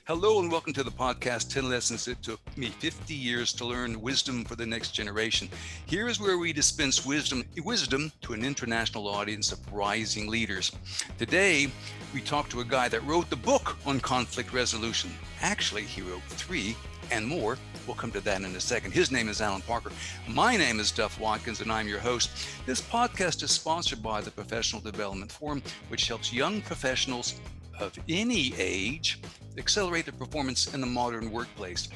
Hello and welcome to the podcast, 10 Lessons It Took Me 50 Years to Learn Wisdom for the Next Generation. Here is where we dispense wisdom to an international audience of rising leaders. Today, we talk to a guy that wrote the book on conflict resolution. Actually, he wrote 3 and more. We'll come to that in a second. His name is Allan Parker. My name is Duff Watkins, and I'm your host. This podcast is sponsored by the Professional Development Forum, which helps young professionals of any age accelerate their performance in the modern workplace.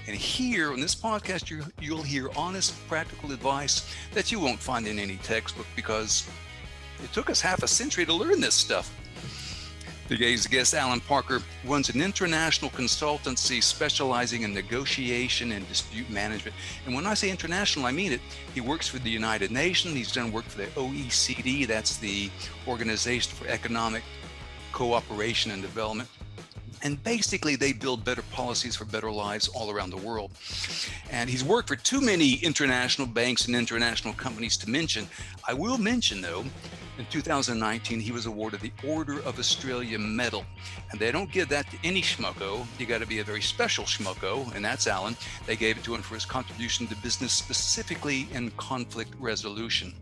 And here on this podcast, you'll hear honest, practical advice that you won't find in any textbook because it took us half a century to learn this stuff. Today's guest, Allan Parker, runs an international consultancy specializing in negotiation and dispute management. And when I say international, I mean it. He works for the United Nations. He's done work for the OECD. That's the Organization for Economic Cooperation and Development. And basically, they build better policies for better lives all around the world. And he's worked for too many international banks and international companies to mention. I will mention, though, in 2019, he was awarded the Order of Australia Medal. And they don't give that to any schmucko. You got to be a very special schmucko, and that's Allan. They gave it to him for his contribution to business, specifically in conflict resolution.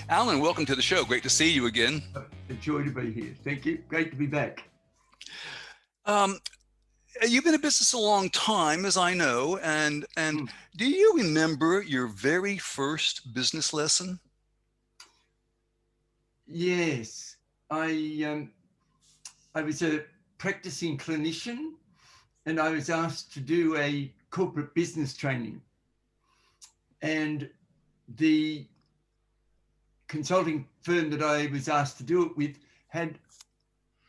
Allan, welcome to the show. Great to see you again. A joy to be here. Thank you. Great to be back. You've been in business a long time, as I know, and do you remember your very first business lesson? Yes, I was a practicing clinician, and I was asked to do a corporate business training, and the consulting firm that I was asked to do it with had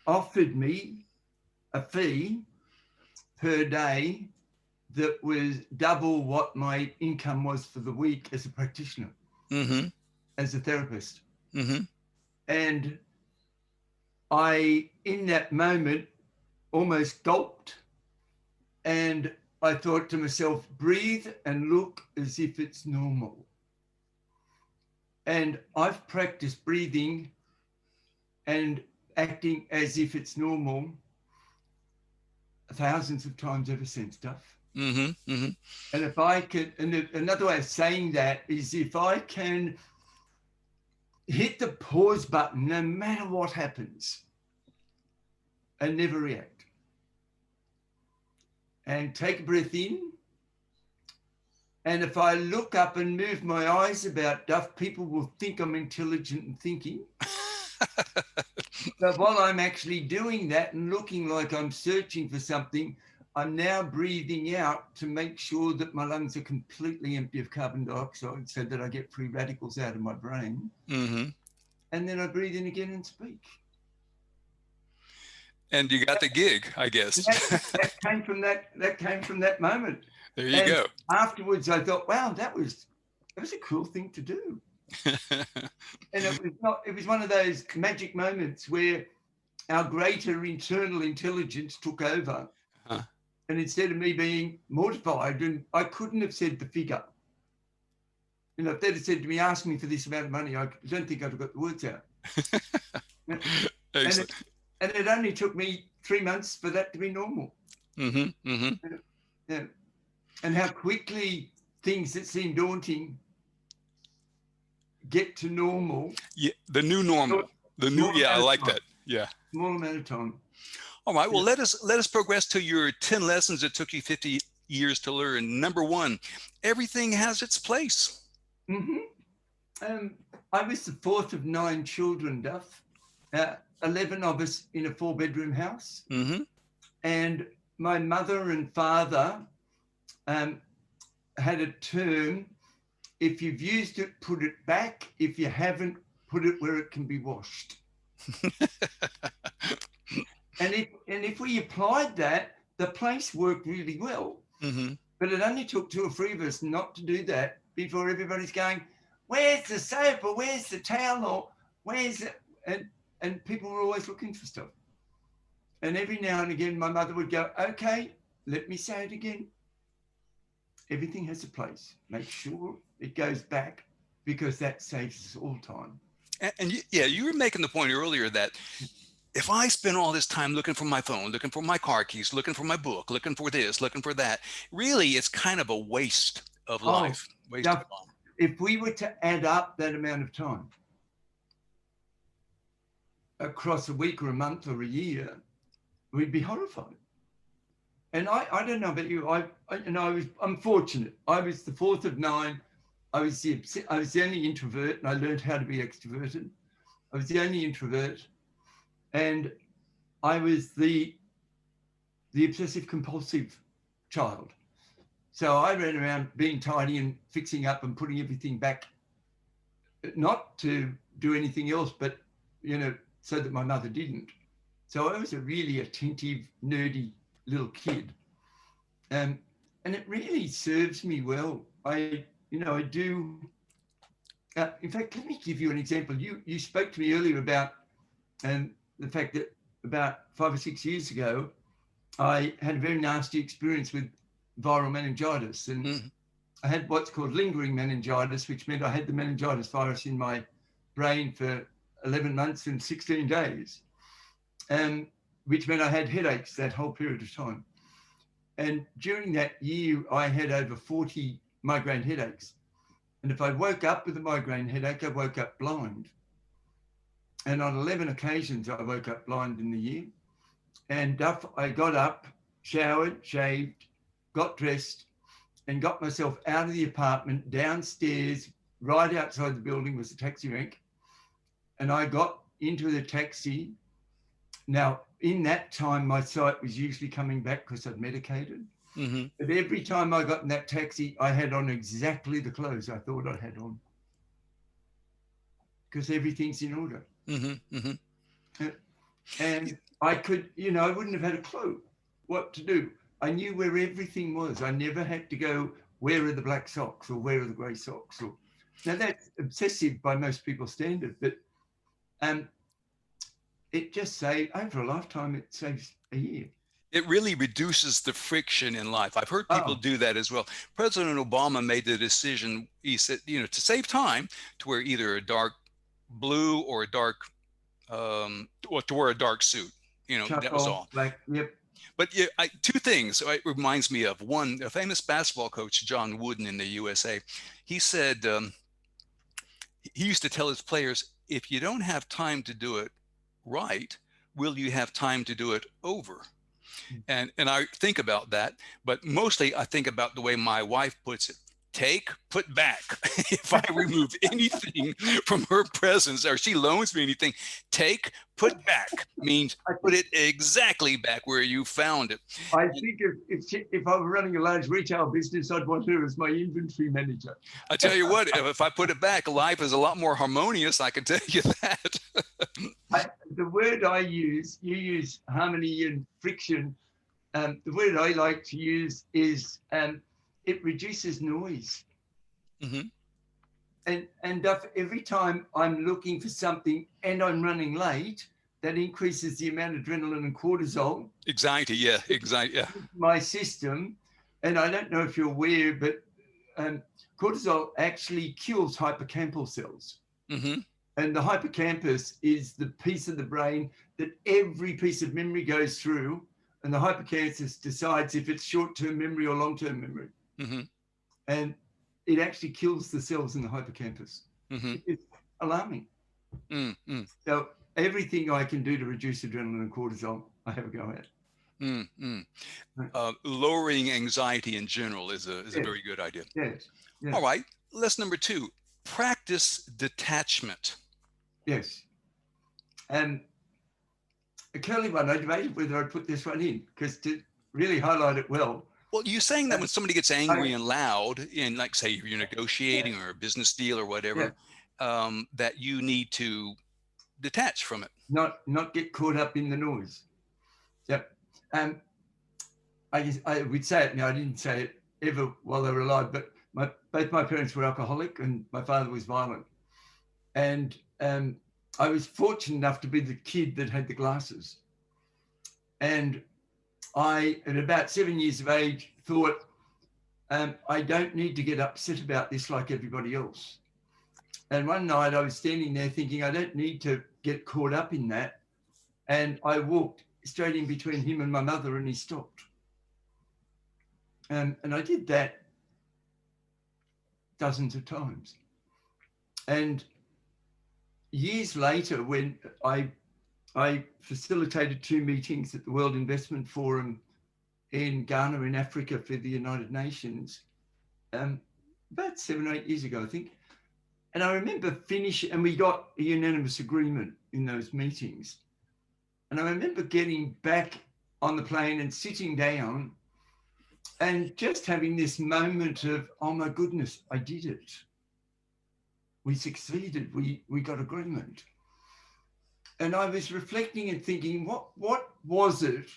offered me a fee per day that was double what my income was for the week as a practitioner, as a therapist. And I, in that moment, almost gulped, and I thought to myself, breathe and look as if it's normal. And I've practiced breathing and acting as if it's normal thousands of times ever since, Duff. And if I can, and another way of saying that is if I can hit the pause button no matter what happens and never react, and take a breath in, and if I look up and move my eyes about, Duff, people will think I'm intelligent and thinking. But while I'm actually doing that and looking like I'm searching for something, I'm now breathing out to make sure that my lungs are completely empty of carbon dioxide so that I get free radicals out of my brain. And then I breathe in again and speak. And you got the gig, I guess. That came from that moment. There you go. Afterwards, I thought, wow, that was a cool thing to do. And it was one of those magic moments where our greater internal intelligence took over. And instead of me being mortified, and I couldn't have said the figure. You know, if they'd have said to me, ask me for this amount of money, I don't think I'd have got the words out. And it only took me 3 months for that to be normal. Yeah. And how quickly things that seem daunting get to normal. Yeah, the new normal. I like that. Yeah. Small amount of time. All right. Well, let us progress to your 10 lessons it took you 50 years to learn. Number 1, everything has its place. I was the 4th of 9 children, Duff. 11 of us in a 4-bedroom house. And my mother and father had a term: if you've used it, put it back. If you haven't, put it where it can be washed. And if we applied that, the place worked really well. But it only took 2 or 3 of us not to do that before everybody's going, where's the soap, or where's the towel, or where's it? And people were always looking for stuff. And every now and again, my mother would go, okay, let me say it again. Everything has a place. Make sure it goes back, because that saves us all time. And you were making the point earlier that if I spend all this time looking for my phone, looking for my car keys, looking for my book, looking for this, looking for that, really it's kind of a waste of Oh, life, waste of Duff, time. if we were to add up that amount of time across a week or a month or a year, we'd be horrified. And I don't know about you. I'm fortunate. I was the fourth of nine. I was the only introvert, and I learned how to be extroverted. I was the only introvert, and I was the obsessive compulsive child. So I ran around being tidy and fixing up and putting everything back, not to do anything else, but, so that my mother didn't. So I was a really attentive, nerdy little kid. And it really serves me well. I do. In fact, let me give you an example. You spoke to me earlier about the fact that about 5 or 6 years ago, I had a very nasty experience with viral meningitis. And I had what's called lingering meningitis, which meant I had the meningitis virus in my brain for 11 months and 16 days, which meant I had headaches that whole period of time. And during that year, I had over 40 migraine headaches. And if I woke up with a migraine headache, I woke up blind. And on 11 occasions, I woke up blind in the year. And I got up, showered, shaved, got dressed, and got myself out of the apartment, downstairs, right outside the building was a taxi rank. And I got into the taxi. Now, in that time, my sight was usually coming back because I'd medicated. Mm-hmm. But every time I got in that taxi, I had on exactly the clothes I thought I had on, because everything's in order. Mm-hmm. Mm-hmm. And I could, I wouldn't have had a clue what to do. I knew where everything was. I never had to go, where are the black socks or where are the grey socks? Now that's obsessive by most people's standard, but it just saved, over a lifetime, it saves a year. It really reduces the friction in life. I've heard people do that as well. President Obama made the decision, he said, to save time, to wear either a dark blue or a dark, or to wear a dark suit. That was all. Black, yep. But yeah, two things it reminds me of. One, a famous basketball coach, John Wooden in the USA, he said, he used to tell his players, if you don't have time to do it right, will you have time to do it over? And I think about that, but mostly I think about the way my wife puts it: take, put back. If I remove anything from her presence, or she loans me anything, take, put back means put it exactly back where you found it. I think if I were running a large retail business, I'd want her as my inventory manager. I tell you what, if I put it back, life is a lot more harmonious. I can tell you that. The word I use, you use harmony and friction. The word I like to use is it reduces noise. Mm-hmm. And every time I'm looking for something and I'm running late, that increases the amount of adrenaline and cortisol. Anxiety, yeah, anxiety, yeah. My system, and I don't know if you're aware, but cortisol actually kills hippocampal cells. Mm-hmm. And the hippocampus is the piece of the brain that every piece of memory goes through, and the hippocampus decides if it's short-term memory or long-term memory. Mm-hmm. And it actually kills the cells in the hippocampus. Mm-hmm. It's alarming. Mm-hmm. So everything I can do to reduce adrenaline and cortisol, I have a go at. Mm-hmm. Lowering anxiety in general is a very good idea. Yes. All right. Lesson number 2, practice detachment. Yes. And a curly one, I debated whether I'd put this one in, because to really highlight it well. Well, you're saying that when somebody gets angry and loud in, like, say, you're negotiating or a business deal or whatever, that you need to detach from it. Not get caught up in the noise. Yep. I would say it now. I didn't say it ever while they were alive, but both my parents were alcoholic and my father was violent. And I was fortunate enough to be the kid that had the glasses. And I, at about 7 years of age, thought, I don't need to get upset about this like everybody else. And one night I was standing there thinking, I don't need to get caught up in that. And I walked straight in between him and my mother, and he stopped. And I did that dozens of times. And years later, when I facilitated 2 meetings at the World Investment Forum in Ghana in Africa for the United Nations, about 7 or 8 years ago, I think. And I remember finishing, and we got a unanimous agreement in those meetings. And I remember getting back on the plane and sitting down and just having this moment of, oh my goodness, I did it. We succeeded, we got agreement. And I was reflecting and thinking, what was it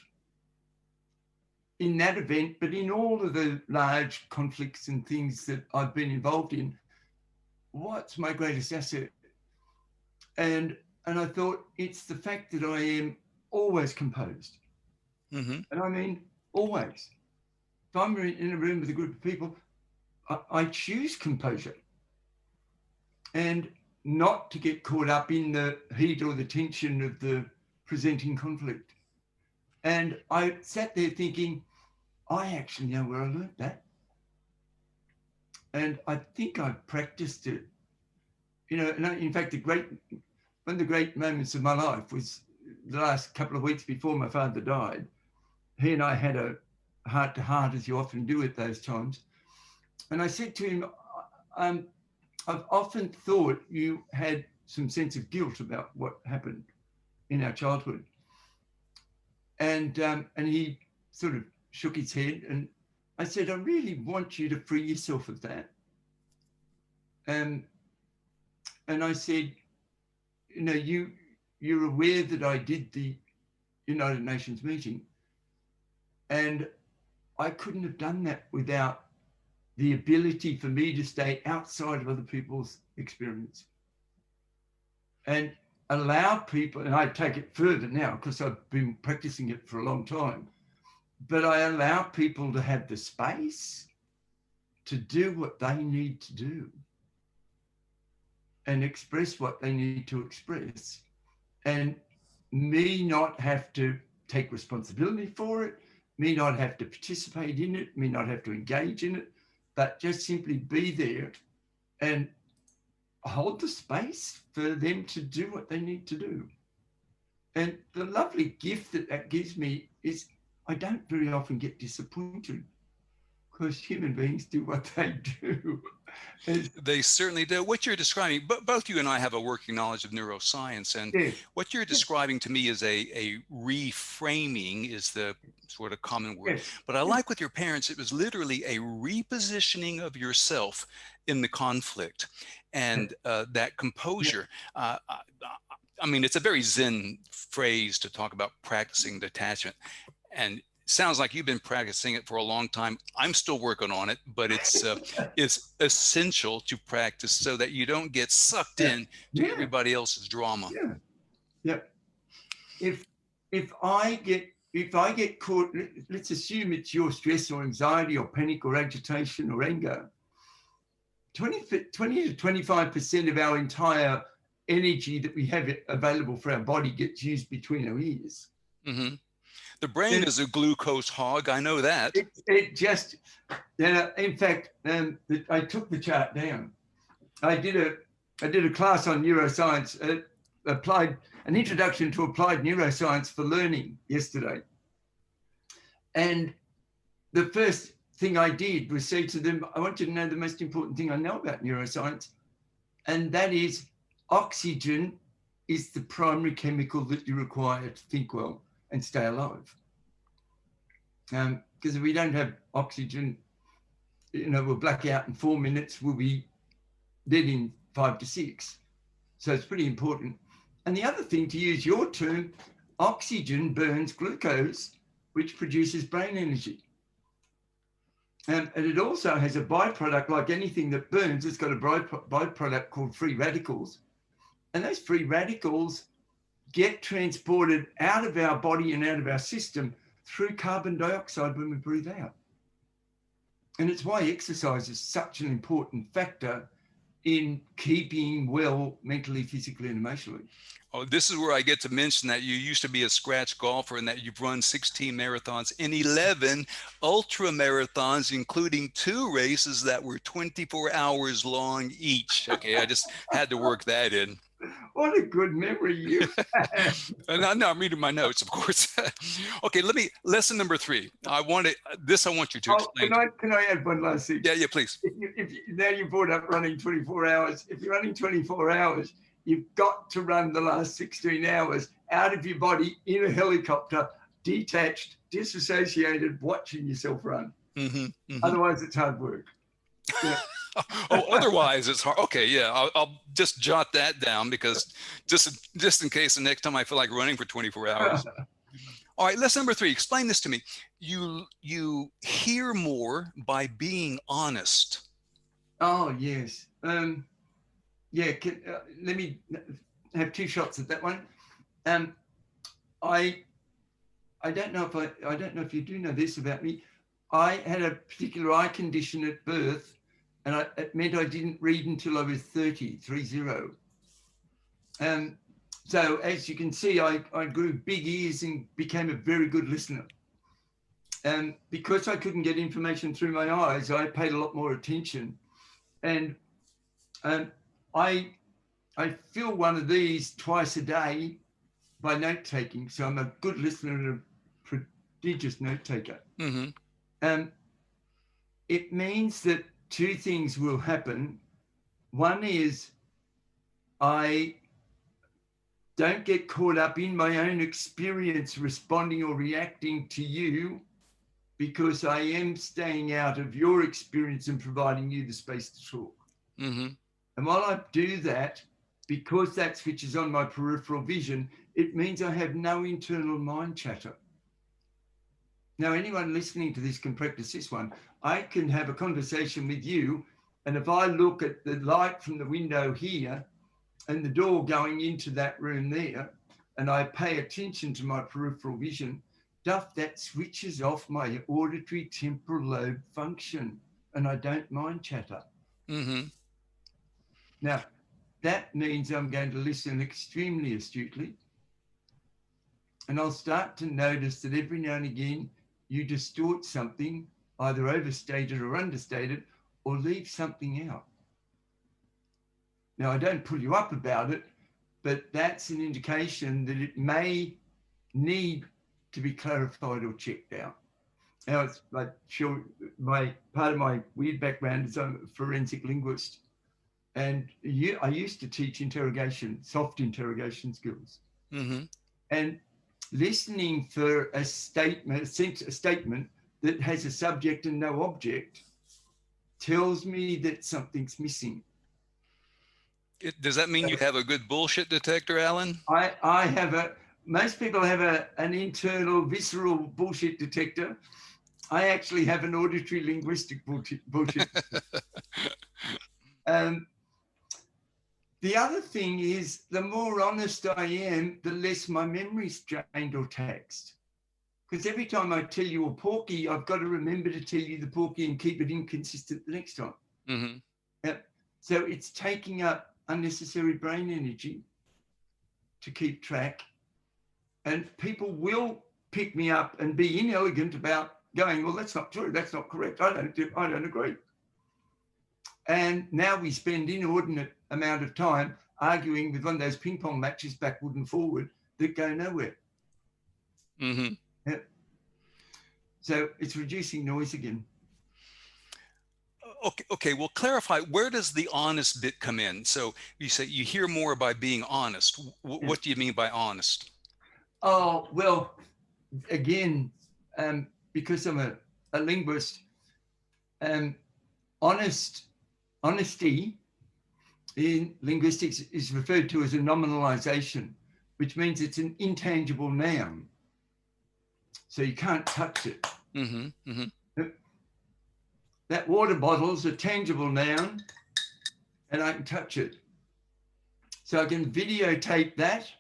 in that event, but in all of the large conflicts and things that I've been involved in, what's my greatest asset? And I thought, it's the fact that I am always composed. Mm-hmm. And I mean, always. If I'm in a room with a group of people, I choose composure. And not to get caught up in the heat or the tension of the presenting conflict. And I sat there thinking, I actually know where I learned that. And I think I've practiced it. You know, and in fact, one of the great moments of my life was the last couple of weeks before my father died. He and I had a heart-to-heart, as you often do at those times. And I said to him, I've often thought you had some sense of guilt about what happened in our childhood. And he sort of shook his head, and I said, I really want you to free yourself of that. And I said, you know, you're aware that I did the United Nations meeting, and I couldn't have done that without the ability for me to stay outside of other people's experience and allow people, and I take it further now because I've been practicing it for a long time, but I allow people to have the space to do what they need to do and express what they need to express, and me not have to take responsibility for it, me not have to participate in it, me not have to engage in it, but just simply be there and hold the space for them to do what they need to do. And the lovely gift that gives me is I don't very often get disappointed because human beings do what they do. They certainly do. What you're describing, both you and I have a working knowledge of neuroscience, and Yeah. what you're describing to me is a reframing is the sort of common word. Yes. But I like with your parents, it was literally a repositioning of yourself in the conflict, and that composure. I mean, it's a very Zen phrase to talk about practicing detachment, and sounds like you've been practicing it for a long time. I'm still working on it, but it's essential to practice so that you don't get sucked in to everybody else's drama. Yeah. If I get caught, let's assume it's your stress or anxiety or panic or agitation or anger, 20 to 25% of our entire energy that we have available for our body gets used between our ears. Mm-hmm. The brain is a glucose hog. I know that. It just, in fact, I took the chart down. I did a class on neuroscience, an introduction to applied neuroscience for learning yesterday. And the first thing I did was say to them, I want you to know the most important thing I know about neuroscience, and that is oxygen is the primary chemical that you require to think well and stay alive. Because if we don't have oxygen, we'll black out in 4 minutes, we'll be dead in 5 to 6. So it's pretty important. And the other thing, to use your term, oxygen burns glucose, which produces brain energy. And it also has a byproduct, like anything that burns, it's got a byproduct called free radicals. And those free radicals get transported out of our body and out of our system through carbon dioxide when we breathe out. And it's why exercise is such an important factor in keeping well mentally, physically, and emotionally. Oh, this is where I get to mention that you used to be a scratch golfer and that you've run 16 marathons and 11 ultra marathons, including 2 races that were 24 hours long each. Okay, I just had to work that in. What a good memory you have. And I'm reading my notes, of course. Okay, lesson number 3. I want you to explain. Can I add one last thing? Yeah, please. Now you brought up running 24 hours. If you're running 24 hours, you've got to run the last 16 hours out of your body in a helicopter, detached, disassociated, watching yourself run. Otherwise, it's hard work. Yeah. Otherwise it's hard. Okay, yeah, I'll just jot that down, because just in case the next time I feel like running for 24 hours. All right, lesson number 3. Explain this to me. You hear more by being honest. Oh, yes. Yeah. Let me have 2 shots at that one. I don't know if you do know this about me. I had a particular eye condition at birth, and it meant I didn't read until I was 30. So as you can see, I grew big ears and became a very good listener. And because I couldn't get information through my eyes, I paid a lot more attention. And I fill one of these twice a day by note taking. So I'm a good listener and a prodigious note taker. It means that 2 things will happen. One is I don't get caught up in my own experience responding or reacting to you, because I am staying out of your experience and providing you the space to talk. And while I do that, because that switches on my peripheral vision, it means I have no internal mind chatter. Now, anyone listening to this can practice this one. I can have a conversation with you, and if I look at the light from the window here and the door going into that room there, and I pay attention to my peripheral vision, Duff, that switches off my auditory temporal lobe function, and I don't mind chatter. Now, that means I'm going to listen extremely astutely, and I'll start to notice that every now and again you distort something, either overstated or understated, or leave something out. Now, I don't pull you up about it, but that's an indication that it may need to be clarified or checked out. Now, it's like, part of my weird background is I'm a forensic linguist, and I used to teach soft interrogation skills. And listening for a statement that has a subject and no object tells me that something's missing. Does that mean you have a good bullshit detector, Allan? Most people have an internal visceral bullshit detector. I actually have an auditory linguistic bullshit detector. The other thing is, the more honest I am, the less my memory's drained or taxed. Because every time I tell you a porky, I've got to remember to tell you the porky and keep it inconsistent the next time. So it's taking up unnecessary brain energy to keep track. And people will pick me up and be inelegant about going, well, that's not true, that's not correct, I don't agree. And now we spend inordinate amount of time arguing with one of those ping pong matches backward and forward that go nowhere. So it's reducing noise again. Okay, well, clarify, where does the honest bit come in? So you say you hear more by being honest. What do you mean by honest? Oh, well, again, because I'm a linguist, honesty in linguistics is referred to as a nominalization, which means it's an intangible noun. So you can't touch it. That water bottle's a tangible noun, and I can touch it. So I can videotape that,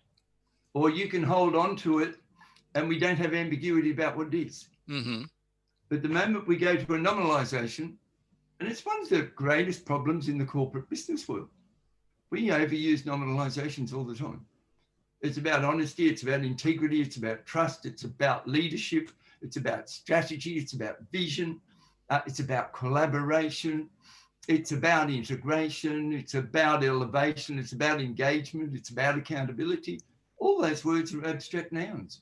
or you can hold on to it, and we don't have ambiguity about what it is. But the moment we go to a nominalization, And it's one of the greatest problems in the corporate business world. We overuse nominalizations all the time. It's about honesty, it's about integrity, it's about trust, it's about leadership, it's about strategy, it's about vision, it's about collaboration, it's about integration, it's about elevation, it's about engagement, it's about accountability. All those words are abstract nouns.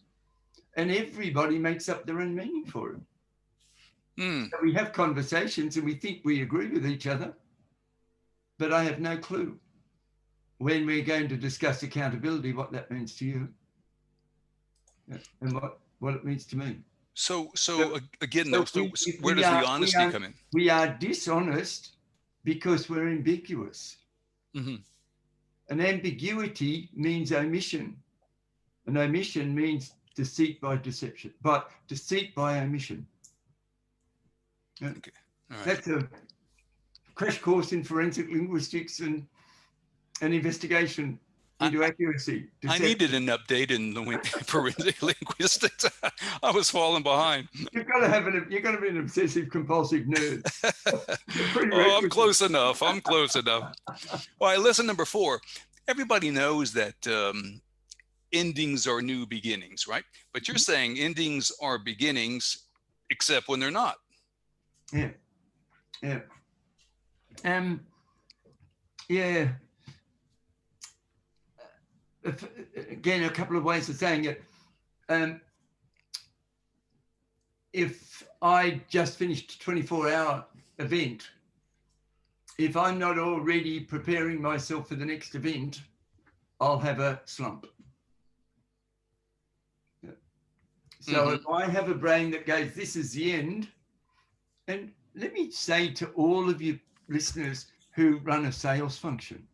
And everybody makes up their own meaning for it. So we have conversations and we think we agree with each other, but I have no clue when we're going to discuss accountability, what that means to you and what it means to me. So where does the honesty come in? We are dishonest because we're ambiguous. Mm-hmm. An ambiguity means omission. An omission means deceit by deception, but deceit by omission. Okay. All right. That's a crash course in forensic linguistics and investigation into accuracy. I needed an update in the forensic linguistics. I was falling behind. You've got to be an obsessive compulsive nerd. Oh, I'm close enough. I'm close enough. All right, lesson number 4. Everybody knows that endings are new beginnings, right? But you're saying endings are beginnings, except when they're not. Yeah. Yeah. Yeah. Again, a couple of ways of saying it. If I just finished a 24-hour event, if I'm not already preparing myself for the next event, I'll have a slump. So if I have a brain that goes, this is the end, and let me say to all of you listeners who run a sales function,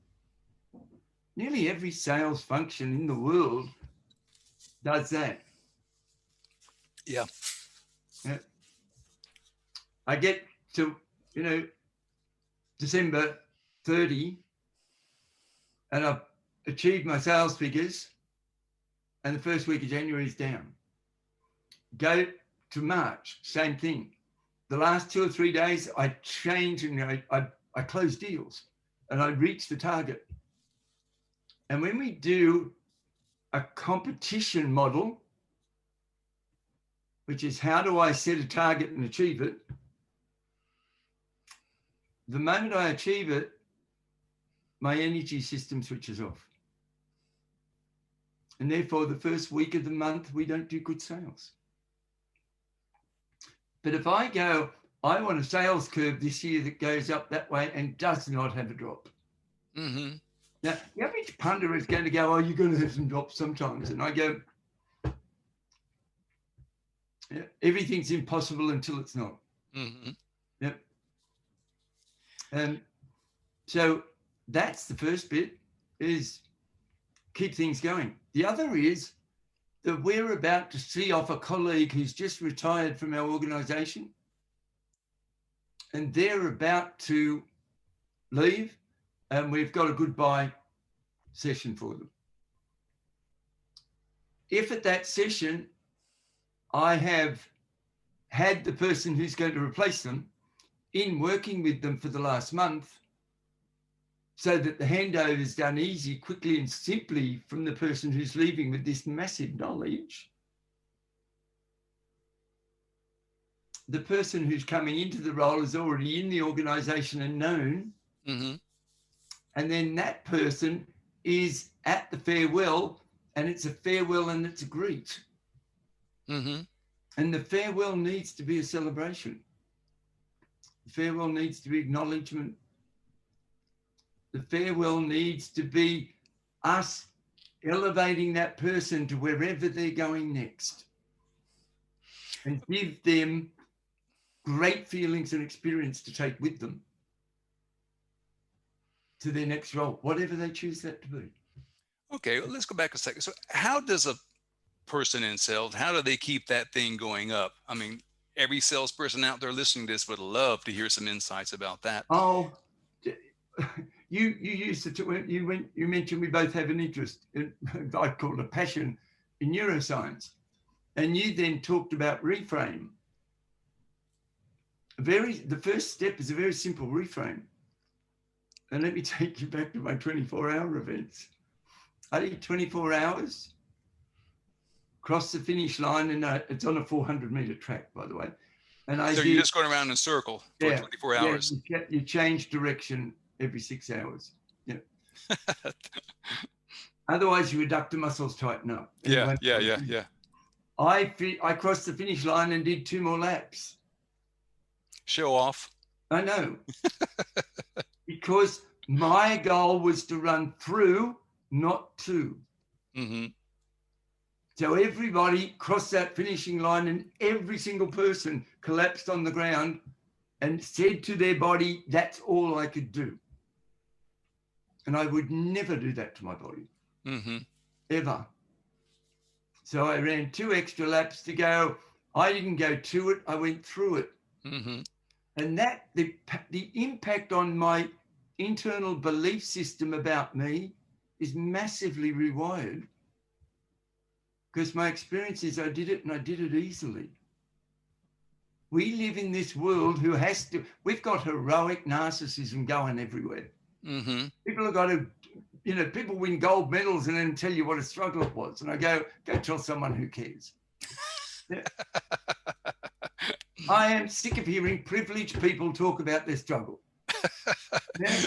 nearly every sales function in the world does that. Yeah. I get to, December 30, and I've achieved my sales figures, and the first week of January is down. Go to March, same thing. The last 2 or 3 days, I change and I close deals and I reach the target. And when we do a competition model, which is how do I set a target and achieve it, the moment I achieve it, my energy system switches off. And therefore, the first week of the month, we don't do good sales. But if I go, I want a sales curve this year that goes up that way and does not have a drop. Mm-hmm. Now, the average punter is going to go, oh, you're going to have some drops sometimes. And I go, yeah, everything's impossible until it's not. Mm-hmm. Yep. And so that's the first bit, is keep things going. The other is that we're about to see off a colleague who's just retired from our organization, and they're about to leave, and we've got a goodbye session for them. If at that session, I have had the person who's going to replace them in working with them for the last month, so that the handover is done easy, quickly and simply from the person who's leaving with this massive knowledge, the person who's coming into the role is already in the organization and known. Mm-hmm. And then that person is at the farewell, and it's a farewell and it's a greet. Mm-hmm. And the farewell needs to be a celebration. The farewell needs to be acknowledgement. The farewell needs to be us elevating that person to wherever they're going next, and give them great feelings and experience to take with them to their next role, whatever they choose that to be. Okay, well, let's go back a second. So how does a person in sales, how do they keep that thing going up? I mean, every salesperson out there listening to this would love to hear some insights about that. Oh, you used to, you mentioned we both have an interest in, I call it a passion, in neuroscience. And you then talked about reframe. the first step is a very simple reframe. And let me take you back to my 24-hour events. I did 24 hours, crossed the finish line, and it's on a 400-meter track, by the way. And So you're just going around in a circle for 24 hours. You change direction every 6 hours. Yeah. Otherwise, your adductor muscles tighten up. Yeah. I crossed the finish line and did 2 more laps. Show off. I know. Because my goal was to run through, not to. Mm-hmm. So everybody crossed that finishing line, and every single person collapsed on the ground and said to their body, that's all I could do. And I would never do that to my body. Mm-hmm. Ever. So I ran 2 extra laps to go. I didn't go to it, I went through it. Mm-hmm. And that the impact on my internal belief system about me is massively rewired, because my experience is I did it, and I did it easily. We live in this world who has to, we've got heroic narcissism going everywhere. Mm-hmm. People have got to, people win gold medals and then tell you what a struggle it was. And I go tell someone who cares. Yeah. I am sick of hearing privileged people talk about their struggle. Yeah.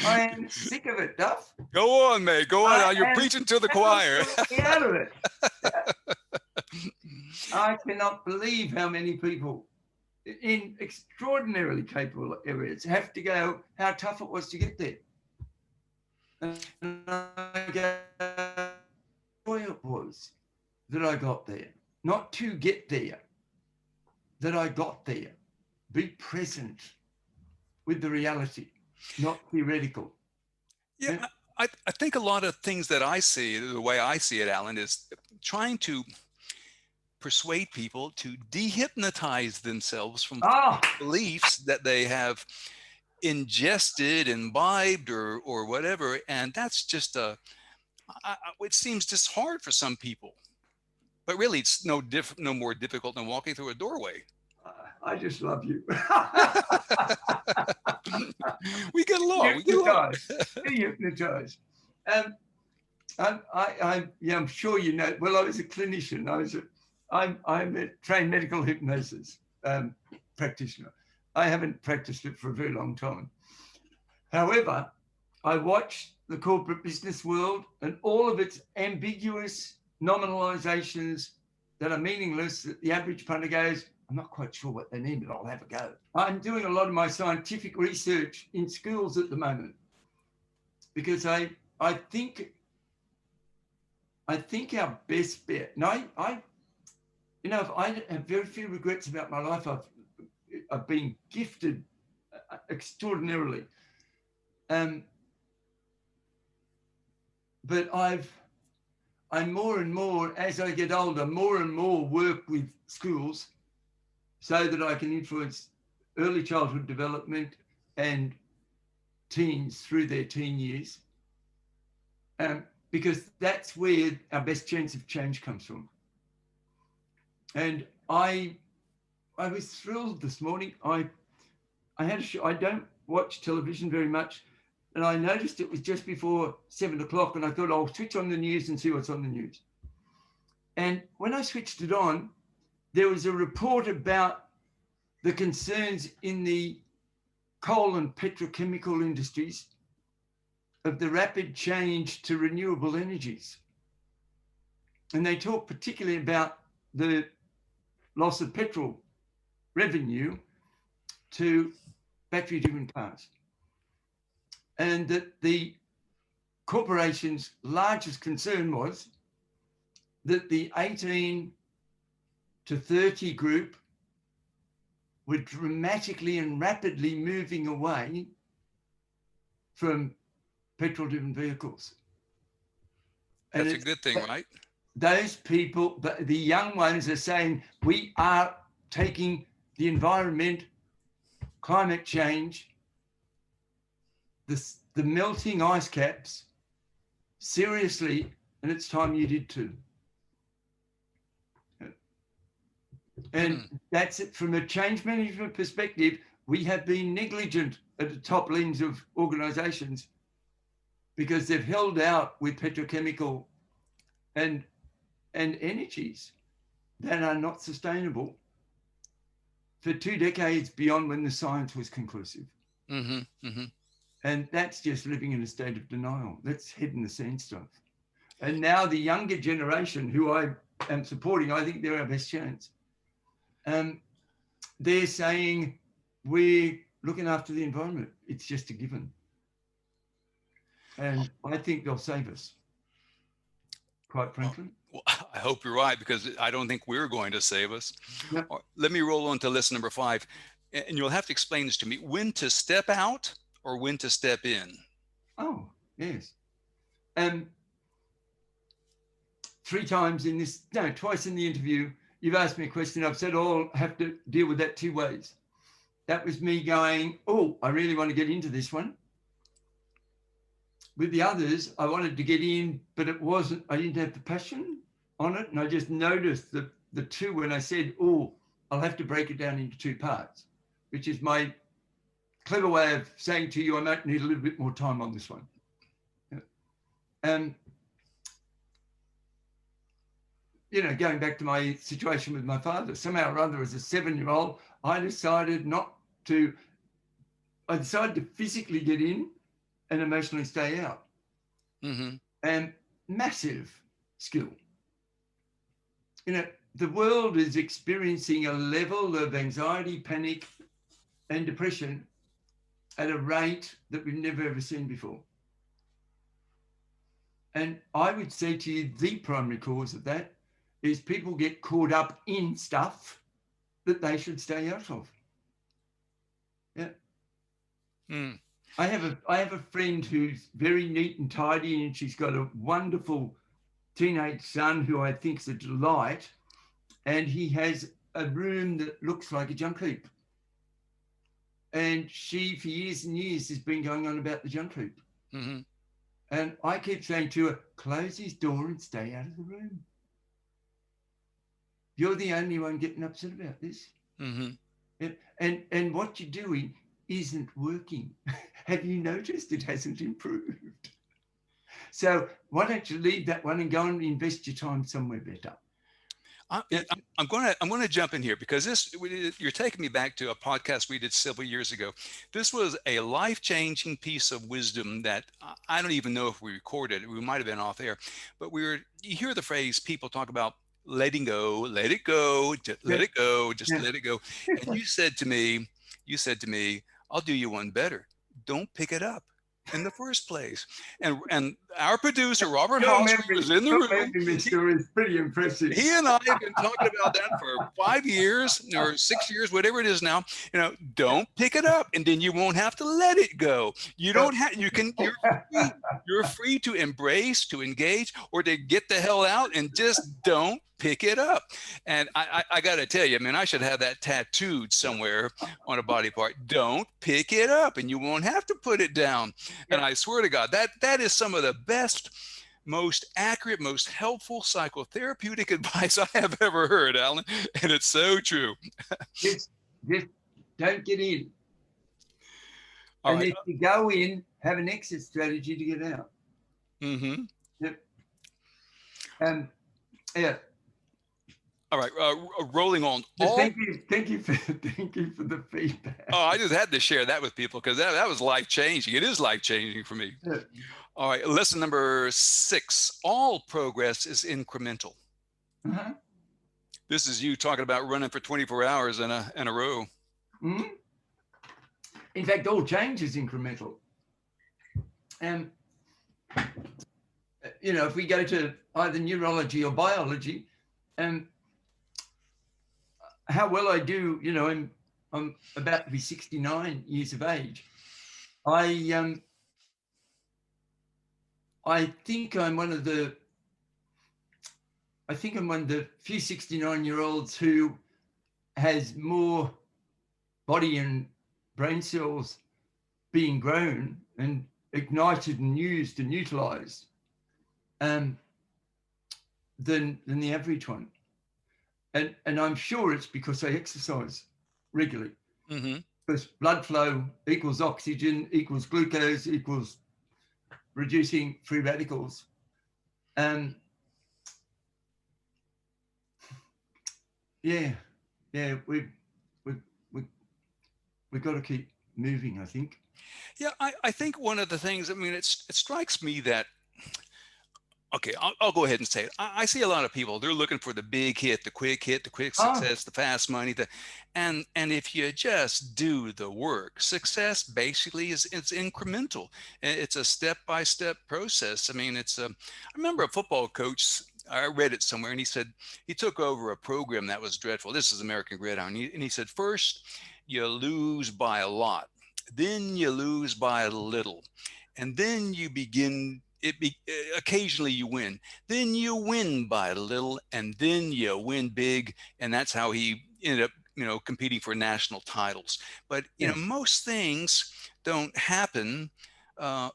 I am sick of it, Duff. Go on, mate. Go on. You're preaching to the choir. Out of it. I cannot believe how many people in extraordinarily capable areas have to go, how tough it was to get there. And I go, boy, it was that I got there. Not to get there, that I got there. Be present with the reality, not theoretical. Yeah, I think a lot of things that I see, the way I see it, Allan, is trying to persuade people to dehypnotize themselves from beliefs that they have ingested, imbibed, or whatever. And that's just it seems just hard for some people. But really, it's no more difficult than walking through a doorway. I just love you. We get along. Be hypnotized. I'm sure you know. Well, I was a clinician. I'm a trained medical hypnosis practitioner. I haven't practiced it for a very long time. However, I watched the corporate business world and all of its ambiguous nominalizations that are meaningless, that the average punter goes, I'm not quite sure what they mean, but I'll have a go. I'm doing a lot of my scientific research in schools at the moment, because I think our best bet, and I have very few regrets about my life. I've been gifted extraordinarily. But I'm more and more, as I get older, more and more work with schools so that I can influence early childhood development and teens through their teen years, because that's where our best chance of change comes from. And I was thrilled this morning. I had a show. I don't watch television very much, and I noticed it was just before 7 o'clock, and I thought I'll switch on the news and see what's on the news. And when I switched it on, there was a report about the concerns in the coal and petrochemical industries of the rapid change to renewable energies. And they talk particularly about the loss of petrol revenue to battery-driven cars. And that the corporation's largest concern was that the 18 to 30 group were dramatically and rapidly moving away from petrol-driven vehicles. That's a good thing, right? Those people, the young ones, are saying, we are taking the environment, climate change, the melting ice caps seriously, and it's time you did too. And that's it. From a change management perspective, we have been negligent at the top ends of organizations because they've held out with petrochemical and energies that are not sustainable for 2 decades beyond when the science was conclusive. And that's just living in a state of denial. That's head in the sand stuff. And now the younger generation, who I am supporting, I think they're our best chance. They're saying we're looking after the environment. It's just a given. And I think they'll save us, quite frankly. Well, I hope you're right, because I don't think we're going to save us. Yep. Let me roll on to lesson number 5. And you'll have to explain this to me. When to step out or when to step in? Oh, yes. 3 times in this, no, twice in the interview, you've asked me a question. I've said, I have to deal with that 2 ways. That was me going, oh, I really want to get into this one. With the others, I wanted to get in, but I didn't have the passion on it. And I just noticed the 2 when I said, oh, I'll have to break it down into 2 parts, which is my clever way of saying to you, I might need a little bit more time on this one. You know, going back to my situation with my father, somehow or other, as a 7-year-old, I decided to physically get in and emotionally stay out. And massive skill. You know, the world is experiencing a level of anxiety, panic, and depression at a rate that we've never ever seen before. And I would say to you, the primary cause of that is people get caught up in stuff that they should stay out of. Yeah. I have a friend who's very neat and tidy, and she's got a wonderful teenage son who I think is a delight, and he has a room that looks like a junk heap. And she, for years and years, has been going on about the junk heap. And I keep saying to her, close his door and stay out of the room. You're the only one getting upset about this. And what you're doing isn't working. Have you noticed it hasn't improved? So why don't you leave that one and go and invest your time somewhere better? I'm going to jump in here, because you're taking me back to a podcast we did several years ago. This was a life-changing piece of wisdom that I don't even know if we recorded it. We might have been off air, but you hear the phrase, people talk about letting go, let it go, just let it go, just let it go. And you said to me, I'll do you one better. Don't pick it up in the first place. And our producer, Robert Hosmer, was in the room. It's pretty impressive. He and I have been talking about that for 5 years or 6 years, whatever it is now. You know, don't pick it up, and then you won't have to let it go. You don't have, you're free to embrace, to engage, or to get the hell out and just don't pick it up. And I got to tell you, man, I should have that tattooed somewhere on a body part. Don't pick it up, and you won't have to put it down. And I swear to God, that is some of the best, most accurate, most helpful psychotherapeutic advice I have ever heard, Allan. And it's so true. Just don't get in. All and right. if you go in, have an exit strategy to get out. Yep. Yeah. All right, rolling on. Thank you for the feedback. Oh, I just had to share that with people, because that was life-changing. It is life-changing for me. Yeah. All right, lesson number 6. All progress is incremental. This is you talking about running for 24 hours in a row. In fact, all change is incremental. And, you know, if we go to either neurology or biology, how well I do, you know, I'm about to be 69 years of age. I think I'm one of the few 69-year-olds who has more body and brain cells being grown and ignited and used and utilized than the average one. And I'm sure it's because I exercise regularly. Mm-hmm. Because blood flow equals oxygen equals glucose equals reducing free radicals. Yeah, we've got to keep moving, I think. Yeah, I think one of the things, I mean, it strikes me that, okay, I'll go ahead and say it. I see a lot of people, they're looking for the big hit, the quick Oh, success, the fast money, and if you just do the work, success basically it's incremental. It's a step-by-step process. I mean, I remember a football coach, I read it somewhere, and he said he took over a program that was dreadful. This is American Gridiron. And he said, first, you lose by a lot, then you lose by a little, and then you begin occasionally you win, then you win by a little, and then you win big. And that's how he ended up, competing for national titles. But yeah, most things don't happen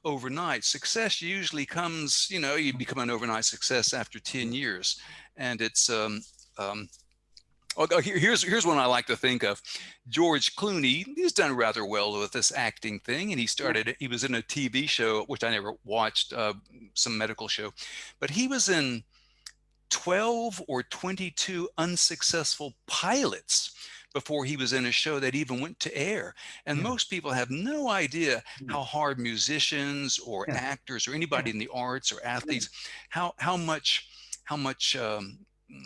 overnight. Success usually comes, you become an overnight success after 10 years. And it's um, here's one I like to think of. George Clooney, he's done rather well with this acting thing, and he was in a TV show, which I never watched, some medical show, but he was in 12 or 22 unsuccessful pilots before he was in a show that even went to air. And yeah, most people have no idea yeah, how hard musicians or yeah, actors or yeah, anybody in the arts or yeah, athletes, how much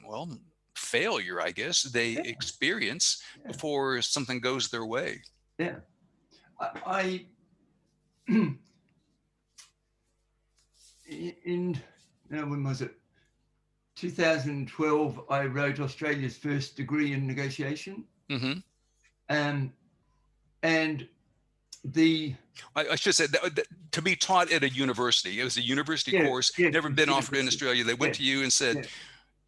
well, failure, I guess, they yeah, experience yeah, before something goes their way. yeah. I in when was it? 2012. I wrote Australia's first degree in negotiation, Mm-hmm. and the I should say that to be taught at a university. It was a university yeah, course, yes, never it's been offered in university. Australia. They Yeah, went to you and said, yeah,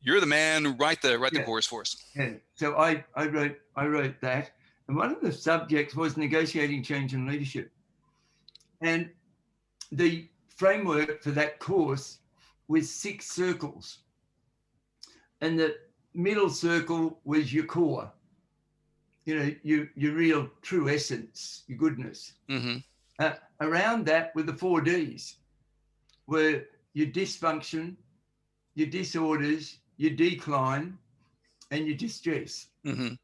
"You're the man. Write the yeah, course for us." yeah. So I wrote that, and one of the subjects was negotiating change and leadership, and the framework for that course was 6 circles, and the middle circle was your core, your real true essence, your goodness. Mm-hmm. Around that were the 4 Ds, were your dysfunction, your disorders, your decline, and your distress. Mm-hmm.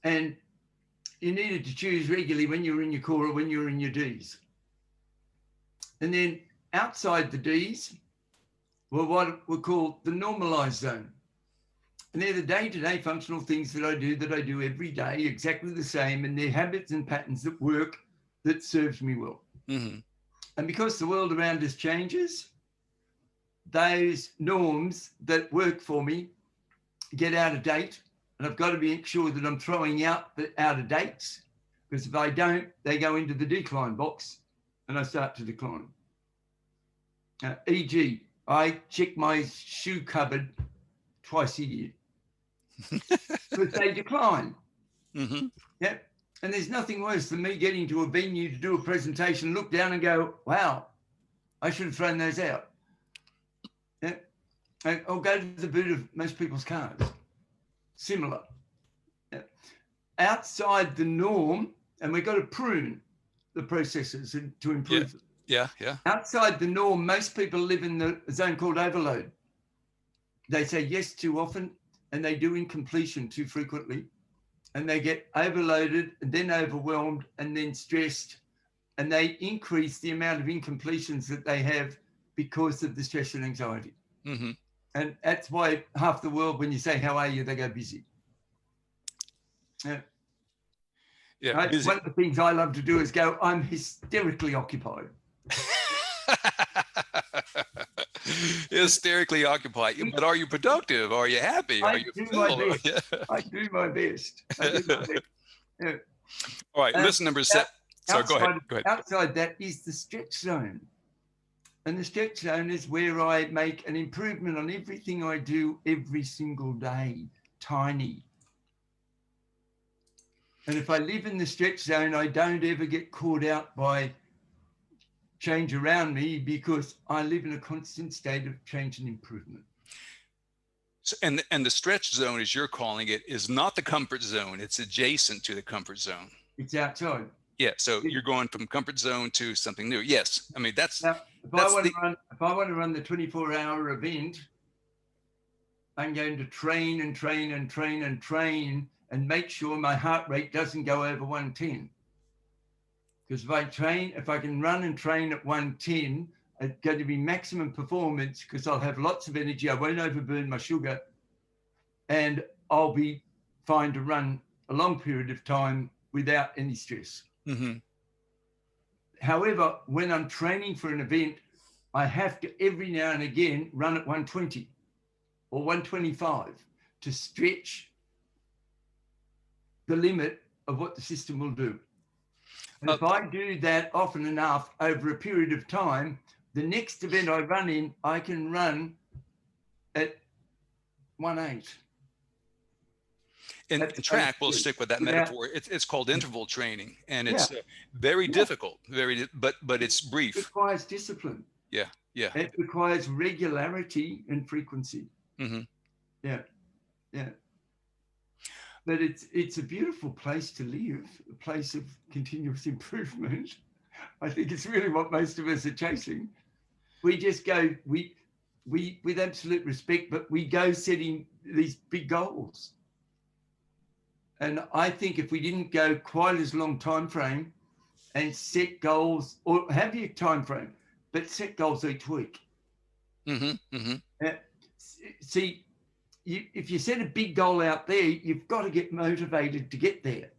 And you needed to choose regularly when you were in your core or when you were in your Ds. And then outside the Ds were what were called the normalized zone. And they're the day-to-day functional things that I do every day, exactly the same, and they're habits and patterns that work, that serves me well. Mm-hmm. And because the world around us changes, those norms that work for me get out of date, and I've got to be sure that I'm throwing out the out of dates, because if I don't, they go into the decline box and I start to decline. E.g., I check my shoe cupboard twice a year because they decline. Mm-hmm. Yep. And there's nothing worse than me getting to a venue to do a presentation, look down and go, wow, I should have thrown those out. Yep. Or go to the boot of most people's cars. Similar. Yep. Outside the norm, and we've got to prune the processes to improve them. Yeah. Yeah. Outside the norm, most people live in the zone called overload. They say yes too often, and they do incompletion too frequently. And they get overloaded and then overwhelmed and then stressed. And they increase the amount of incompletions that they have because of the stress and anxiety. Mm-hmm. And that's why half the world, when you say, how are you, they go busy. Yeah. Busy. One of the things I love to do is go, I'm hysterically occupied. Hysterically occupied. But are you productive? Are you happy? Are you do fulfilled? my best. Yeah. I do my best. Yeah. All right. Listen, number 7. Sorry, go ahead. Outside that is the stretch zone. And the stretch zone is where I make an improvement on everything I do every single day, tiny. And if I live in the stretch zone, I don't ever get caught out by change around me because I live in a constant state of change and improvement. So, and the stretch zone, as you're calling it, is not the comfort zone. It's adjacent to the comfort zone. It's outside. Yeah. So you're going from comfort zone to something new. Yes. I mean, Now, if I want to run the 24-hour event, I'm going to train and train and train and train and make sure my heart rate doesn't go over 110. Because if I can run and train at 110, it's going to be maximum performance because I'll have lots of energy. I won't overburn my sugar, and I'll be fine to run a long period of time without any stress. Mm-hmm. However, when I'm training for an event, I have to every now and again run at 120 or 125 to stretch the limit of what the system will do. And if I do that often enough over a period of time, the next event I run in, I can run at 1.8. In track, we'll stick with that metaphor. It's called interval training, and it's very difficult, but it's brief. It requires discipline. Yeah, yeah. It requires regularity and frequency. Mm-hmm. Yeah, yeah. But it's a beautiful place to live, a place of continuous improvement. I think it's really what most of us are chasing. We just go, we with absolute respect, but we go setting these big goals. And I think if we didn't go quite as long time frame and set goals, or have your time frame, but set goals each week. Mm-hmm. Mm-hmm. See, if you set a big goal out there, you've got to get motivated to get there.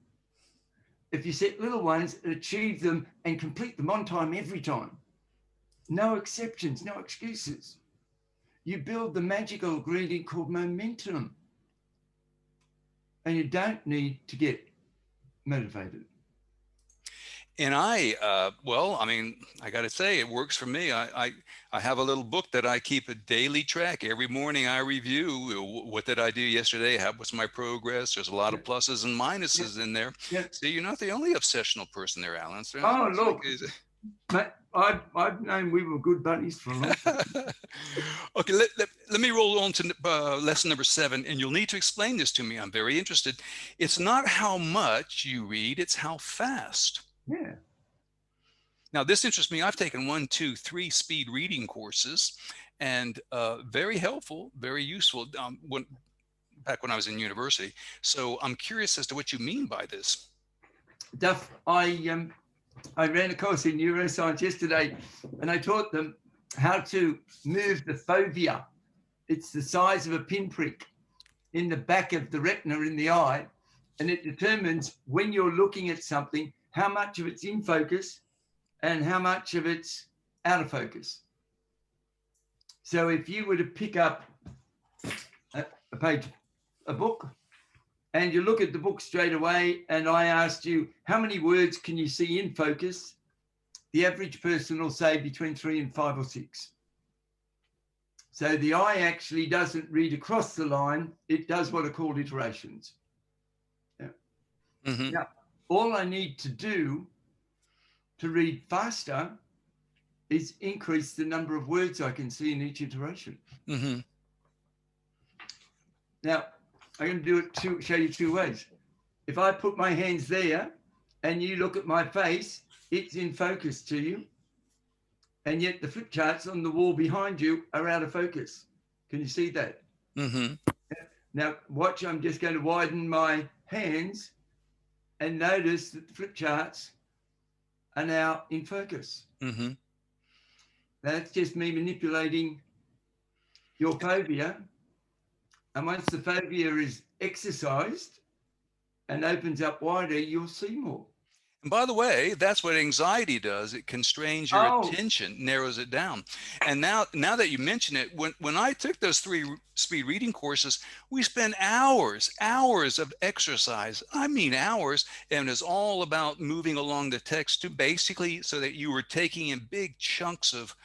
If you set little ones, achieve them and complete them on time every time. No exceptions, no excuses. You build the magical ingredient called momentum. And you don't need to get motivated. And I got to say, it works for me. I have a little book that I keep a daily track. Every morning I review what did I do yesterday? What's my progress? There's a lot of pluses and minuses in there. Yeah. See, you're not the only obsessional person there, Allan. So look, I've known we were good buddies for a long time. Okay, let me roll on to lesson number 7, and you'll need to explain this to me. I'm very interested. It's not how much you read, it's how fast. Yeah. Now, this interests me. I've taken 1, 2, 3 speed reading courses, and very helpful, very useful back when I was in university. So I'm curious as to what you mean by this. Duff, I ran a course in neuroscience yesterday, and I taught them how to move the fovea. It's the size of a pinprick in the back of the retina in the eye, and it determines when you're looking at something, how much of it's in focus and how much of it's out of focus. So if you were to pick up a book, and you look at the book straight away, and I asked you, how many words can you see in focus? The average person will say between 3 and 5 or 6. So the eye actually doesn't read across the line. It does what are called iterations. Yeah. Mm-hmm. Now, all I need to do to read faster is increase the number of words I can see in each iteration. Mm-hmm. Now, I'm going to do it show you 2 ways. If I put my hands there and you look at my face, it's in focus to you. And yet the flip charts on the wall behind you are out of focus. Can you see that? Mm-hmm. Now, watch, I'm just going to widen my hands and notice that the flip charts are now in focus. Mm-hmm. That's just me manipulating your fovea. And once the fovea is exercised and opens up wider, you'll see more. And by the way, that's what anxiety does. It constrains your attention, narrows it down. And now that you mention it, when I took those 3 speed reading courses, we spent hours of exercise. I mean hours, and it's all about moving along the text to basically so that you were taking in big chunks of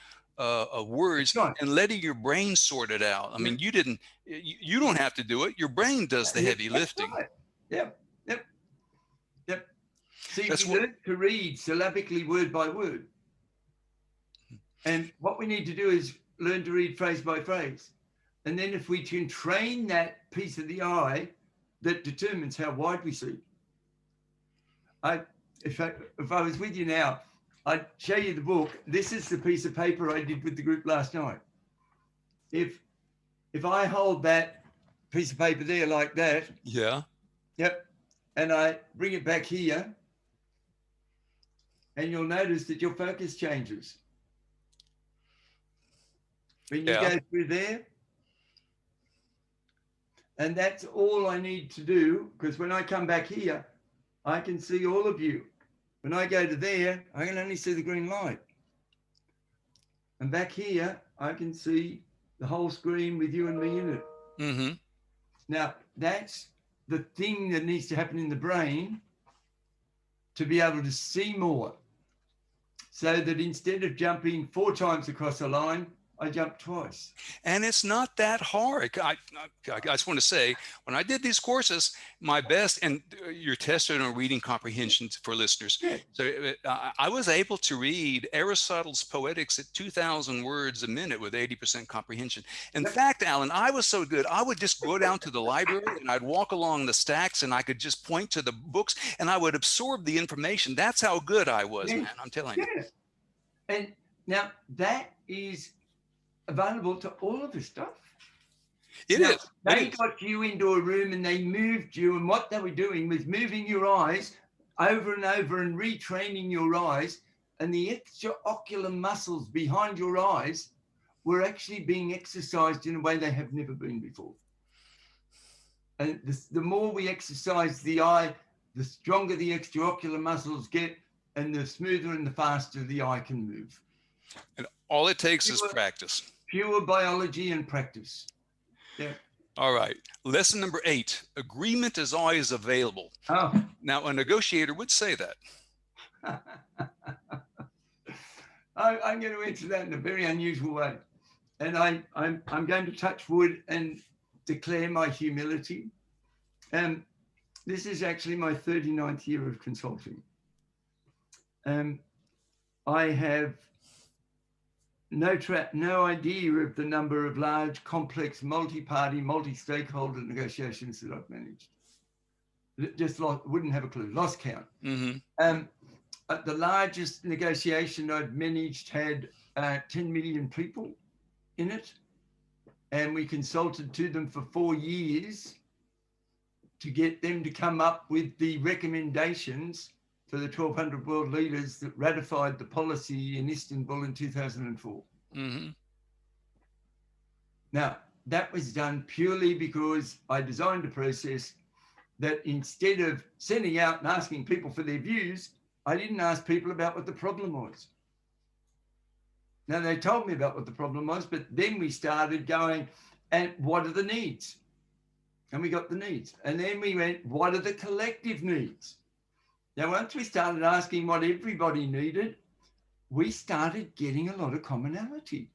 words and letting your brain sort it out. I mean, you don't have to do it. Your brain does the heavy lifting. Right. Yep. See, we learn to read syllabically word by word. And what we need to do is learn to read phrase by phrase. And then if we can train that piece of the eye that determines how wide we see. If I was with you now, I'd show you the book. This is the piece of paper I did with the group last night. If I hold that piece of paper there like that. Yeah. Yep. And I bring it back here, and you'll notice that your focus changes. When you go through there, and that's all I need to do, because when I come back here, I can see all of you. When I go to there, I can only see the green light. And back here, I can see the whole screen with you and me in it. Mm-hmm. Now, that's the thing that needs to happen in the brain to be able to see more. So that instead of jumping 4 times across a line, I jumped twice. And it's not that hard. I just want to say, when I did these courses, my best, and you're tested on reading comprehension for listeners. Yeah. So I was able to read Aristotle's Poetics at 2,000 words a minute with 80% comprehension. In fact, Allan, I was so good, I would just go down to the library and I'd walk along the stacks and I could just point to the books and I would absorb the information. That's how good I was, man, I'm telling you. And now that is available to all of the stuff. It is. They got you into a room and they moved you, and what they were doing was moving your eyes over and over and retraining your eyes, and the extraocular muscles behind your eyes were actually being exercised in a way they have never been before. And the more we exercise the eye, the stronger the extraocular muscles get, and the smoother and the faster the eye can move. And all it takes is practice. Pure biology and practice. Yeah. All right. Lesson number 8. Agreement is always available. Oh. Now, a negotiator would say that. I'm going to answer that in a very unusual way. And I'm going to touch wood and declare my humility. This is actually my 39th year of consulting. I have no idea of the number of large, complex, multi-party, multi-stakeholder negotiations that I've managed. Just wouldn't have a clue, lost count. Mm-hmm. The largest negotiation I'd managed had 10 million people in it. And we consulted to them for 4 years to get them to come up with the recommendations for the 1,200 world leaders that ratified the policy in Istanbul in 2004. Mm-hmm. Now, that was done purely because I designed a process that instead of sending out and asking people for their views, I didn't ask people about what the problem was. Now, they told me about what the problem was, but then we started going, and what are the needs? And we got the needs. And then we went, what are the collective needs? Now, once we started asking what everybody needed, we started getting a lot of commonality.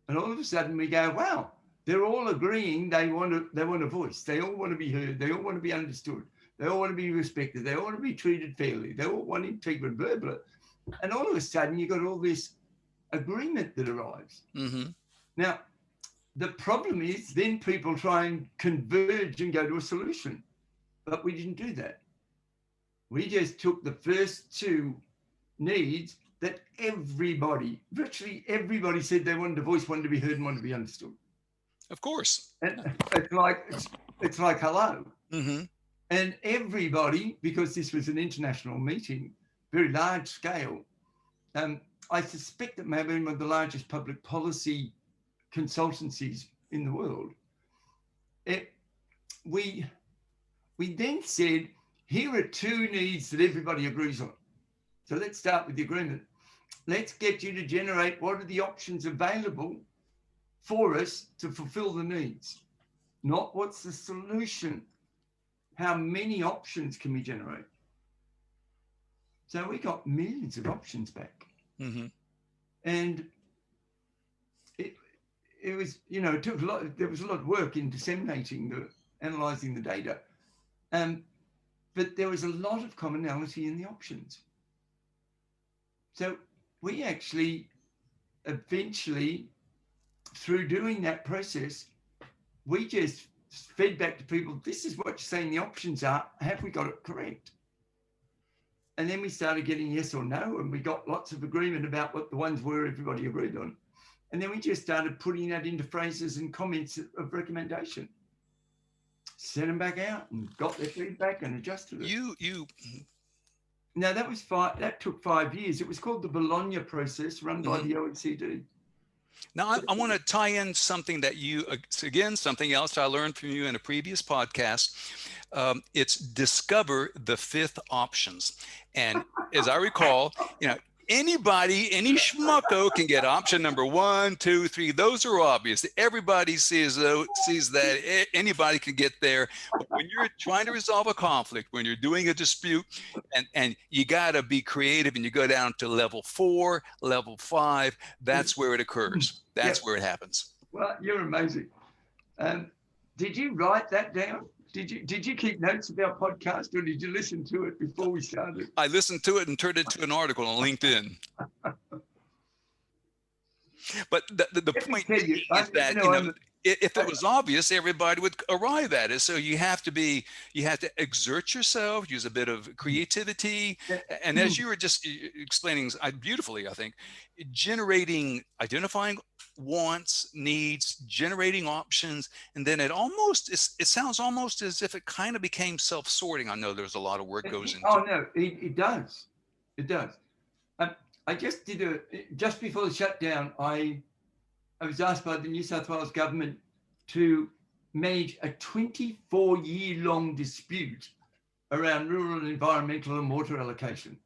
And all of a sudden we go, wow, they're all agreeing they want a voice. They all want to be heard. They all want to be understood. They all want to be respected. They all want to be treated fairly. They all want integrity, blah, blah. And all of a sudden you got all this agreement that arrives. Mm-hmm. Now, the problem is then people try and converge and go to a solution. But we didn't do that. We just took the first 2 needs that everybody, virtually everybody said they wanted a voice, wanted to be heard, and wanted to be understood. Of course. And it's like hello. Mm-hmm. And everybody, because this was an international meeting, very large scale, I suspect it may have been one of the largest public policy consultancies in the world. We then said, here are 2 needs that everybody agrees on. So let's start with the agreement. Let's get you to generate what are the options available for us to fulfill the needs, not what's the solution. How many options can we generate? So we got millions of options back. Mm-hmm. And it was, it took a lot, there was a lot of work in disseminating analyzing the data. But there was a lot of commonality in the options. So we actually eventually through doing that process, we just fed back to people, this is what you're saying the options are. Have we got it correct? And then we started getting yes or no, and we got lots of agreement about what the ones were everybody agreed on. And then we just started putting that into phrases and comments of recommendation. Sent them back out and got their feedback and adjusted it. Now that took 5 years. It was called the Bologna process, run by the OECD. Now, I want to tie in something that again, something else I learned from you in a previous podcast. It's discover the 5 options. And as I recall, anybody, any schmucko can get option number 1, 2, 3. Those are obvious. Everybody sees that. Anybody can get there. But when you're trying to resolve a conflict, when you're doing a dispute, and you got to be creative, and you go down to level 4, level 5, that's where it occurs. That's where it happens. Well, you're amazing. Did you write that down? Did you keep notes of our podcast, or did you listen to it before we started? I listened to it and turned it to an article on LinkedIn. But the point is that if it was obvious, everybody would arrive at it. So you have to exert yourself, use a bit of creativity, and as you were just explaining beautifully, I think, identifying wants, needs, generating options, and then it sounds almost as if it kind of became self-sorting. I know there's a lot of work goes into. Oh no, it does. I just just before the shutdown, I was asked by the New South Wales government to manage a 24-year-long dispute around rural and environmental and water allocation.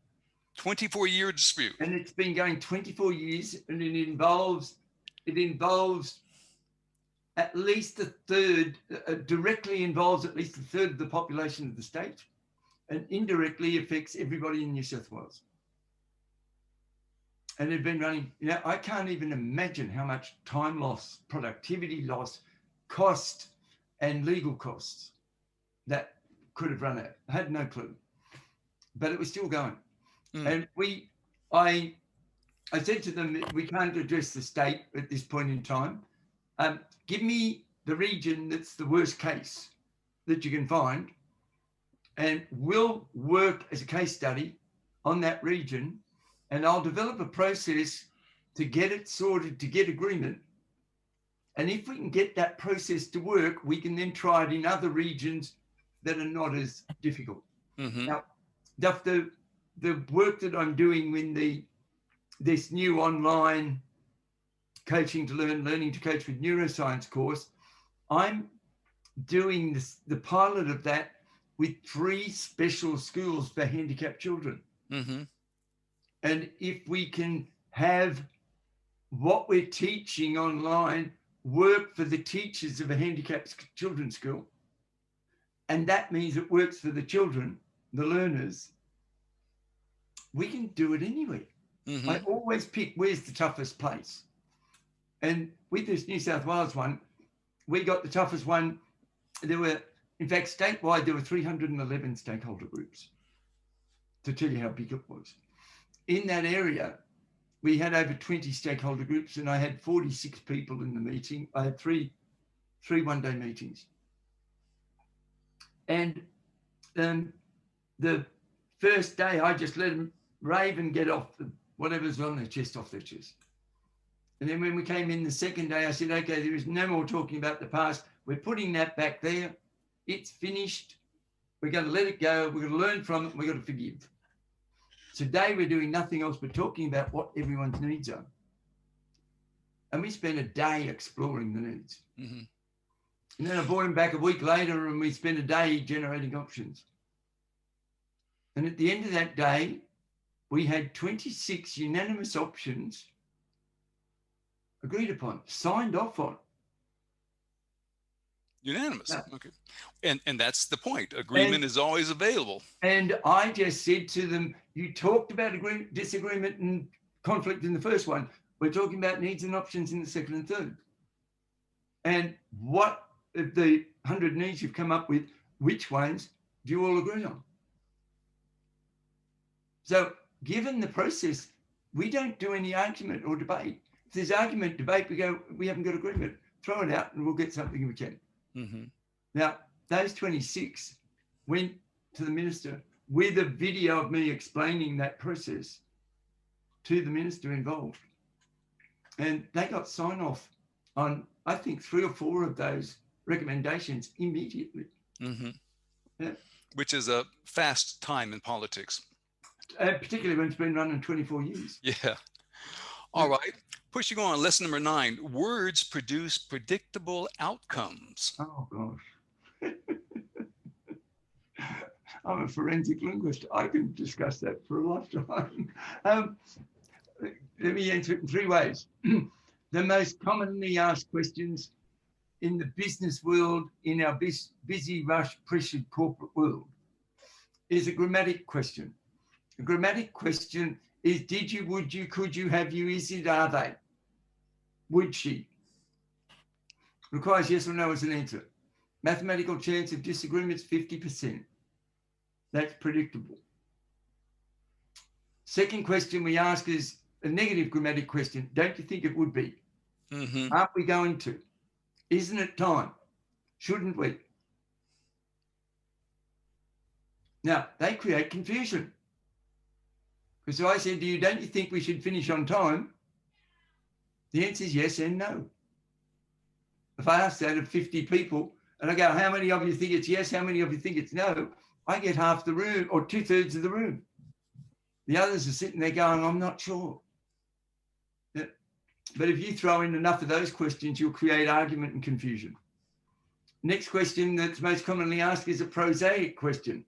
24-year dispute. And it's been going 24 years, and it involves at least a third, directly involves at least a third of the population of the state, and indirectly affects everybody in New South Wales. And they've been running, I can't even imagine how much time loss, productivity loss, cost, and legal costs that could have run out. I had no clue. But it was still going. And I said to them, we can't address the state at this point in time. Give me the region that's the worst case that you can find, and we'll work as a case study on that region, and I'll develop a process to get it sorted, to get agreement. And if we can get that process to work, we can then try it in other regions that are not as difficult. Now, Duff, the work that I'm doing in this new online coaching to learning to coach with neuroscience course, I'm doing the pilot of that with 3 special schools for handicapped children. And if we can have what we're teaching online work for the teachers of a handicapped children's school, and that means it works for the children, the learners, we can do it anywhere. I always pick where's the toughest place. And with this New South Wales one, we got the toughest one. There were, in fact, statewide, there were 311 stakeholder groups, to tell you how big it was. In that area, we had over 20 stakeholder groups, and I had 46 people in the meeting. I had three one-day meetings. And the first day, I just let them rave and get off whatever's on their chest, off their chest. And then when we came in the second day, I said, okay, there is no more talking about the past. We're putting that back there. It's finished. We're going to let it go. We're going to learn from it. We're going to forgive. Today, we're doing nothing else but talking about what everyone's needs are. And we spent a day exploring the needs. And then I brought him back a week later, and we spent a day generating options. And at the end of that day, we had 26 unanimous options agreed upon, signed off on. Unanimous. Okay. And that's the point. Agreement is always available. And I just said to them, you talked about disagreement and conflict in the first one. We're talking about needs and options in the second and third. And what of the 100 needs you've come up with, which ones do you all agree on? So given the process, we don't do any argument or debate. If there's argument, debate, we haven't got agreement. Throw it out and we'll get something if we can. Mm-hmm. Now, those 26 went to the minister with a video of me explaining that process to the minister involved. And they got sign off on, I think, 3 or 4 of those recommendations immediately. Mm-hmm. Yeah. Which is a fast time in politics. Particularly when it's been running 24 years. Yeah. All right. Pushing on, lesson number 9. Words produce predictable outcomes. Oh, gosh. I'm a forensic linguist. I can discuss that for a lifetime. Let me answer it in 3 ways. The most commonly asked questions in the business world, in our busy, rush, pressured corporate world, is a grammatic question. A grammatic question is, did you, would you, could you, have you, is it, are they? Would she? Requires yes or no as an answer. Mathematical chance of disagreements, 50%. That's predictable. Second question we ask is a negative grammatic question. Don't you think it would be? Mm-hmm. Aren't we going to? Isn't it time? Shouldn't we? Now, they create confusion. Because I said to you, don't you think we should finish on time? The answer is yes and no. If I ask that of 50 people and I go, how many of you think it's yes? How many of you think it's no? I get half the room or 2/3 of the room. The others are sitting there going, I'm not sure. Yeah. But if you throw in enough of those questions, you'll create argument and confusion. Next question that's most commonly asked is a prosaic question.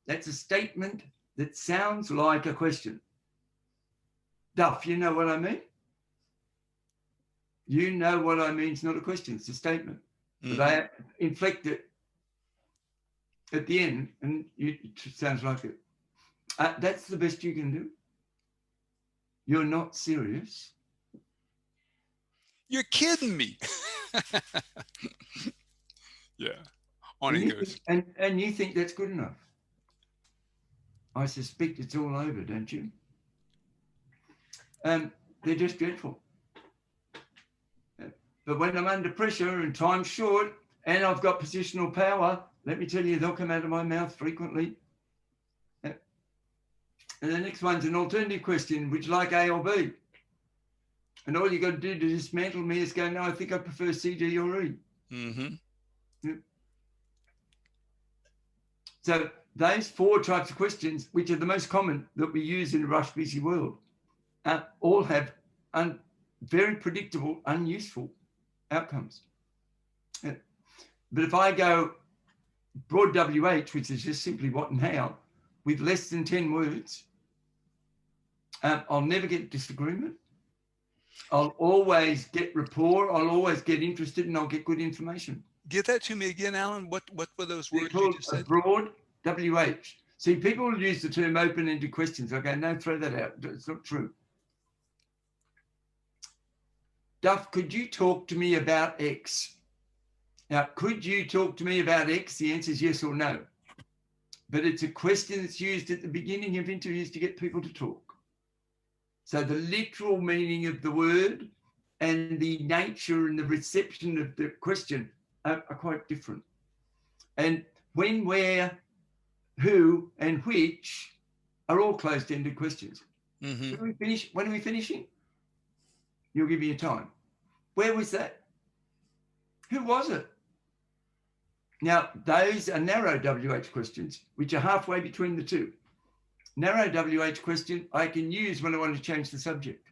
That's a statement that sounds like a question. Duff, you know what I mean? You know what I mean. It's not a question, it's a statement. Mm-hmm. But I inflect it at the end and it sounds like it. That's the best you can do. You're not serious. You're kidding me. Yeah. On it goes. And you think that's good enough. I suspect it's all over, don't you? They're just dreadful. But when I'm under pressure and time's short and I've got positional power, let me tell you, they'll come out of my mouth frequently. And the next one's an alternative question, would you like A or B? And all you got to do to dismantle me is go, no, I think I prefer C, D, or E. Mm-hmm. Yeah. So those 4 types of questions, which are the most common that we use in a rush, busy world, all have very predictable, unuseful outcomes. Yeah. But if I go broad WH, which is just simply what and how, with less than 10 words, I'll never get disagreement. I'll always get rapport. I'll always get interested and I'll get good information. Give that to me again, Alan. What were those words They're you called just said? broad WH. See, people will use the term open-ended questions. I go, no, throw that out. It's not true. Duff, could you talk to me about X? Now, could you talk to me about X? The answer is yes or no. But it's a question that's used at the beginning of interviews to get people to talk. So the literal meaning of the word and the nature and the reception of the question are quite different. And when, where, who, and which are all closed-ended questions. Mm-hmm. When are we finishing? You'll give me a time. Where was that? Who was it? Now, those are narrow WH questions, which are halfway between the two. Narrow WH question I can use when I want to change the subject.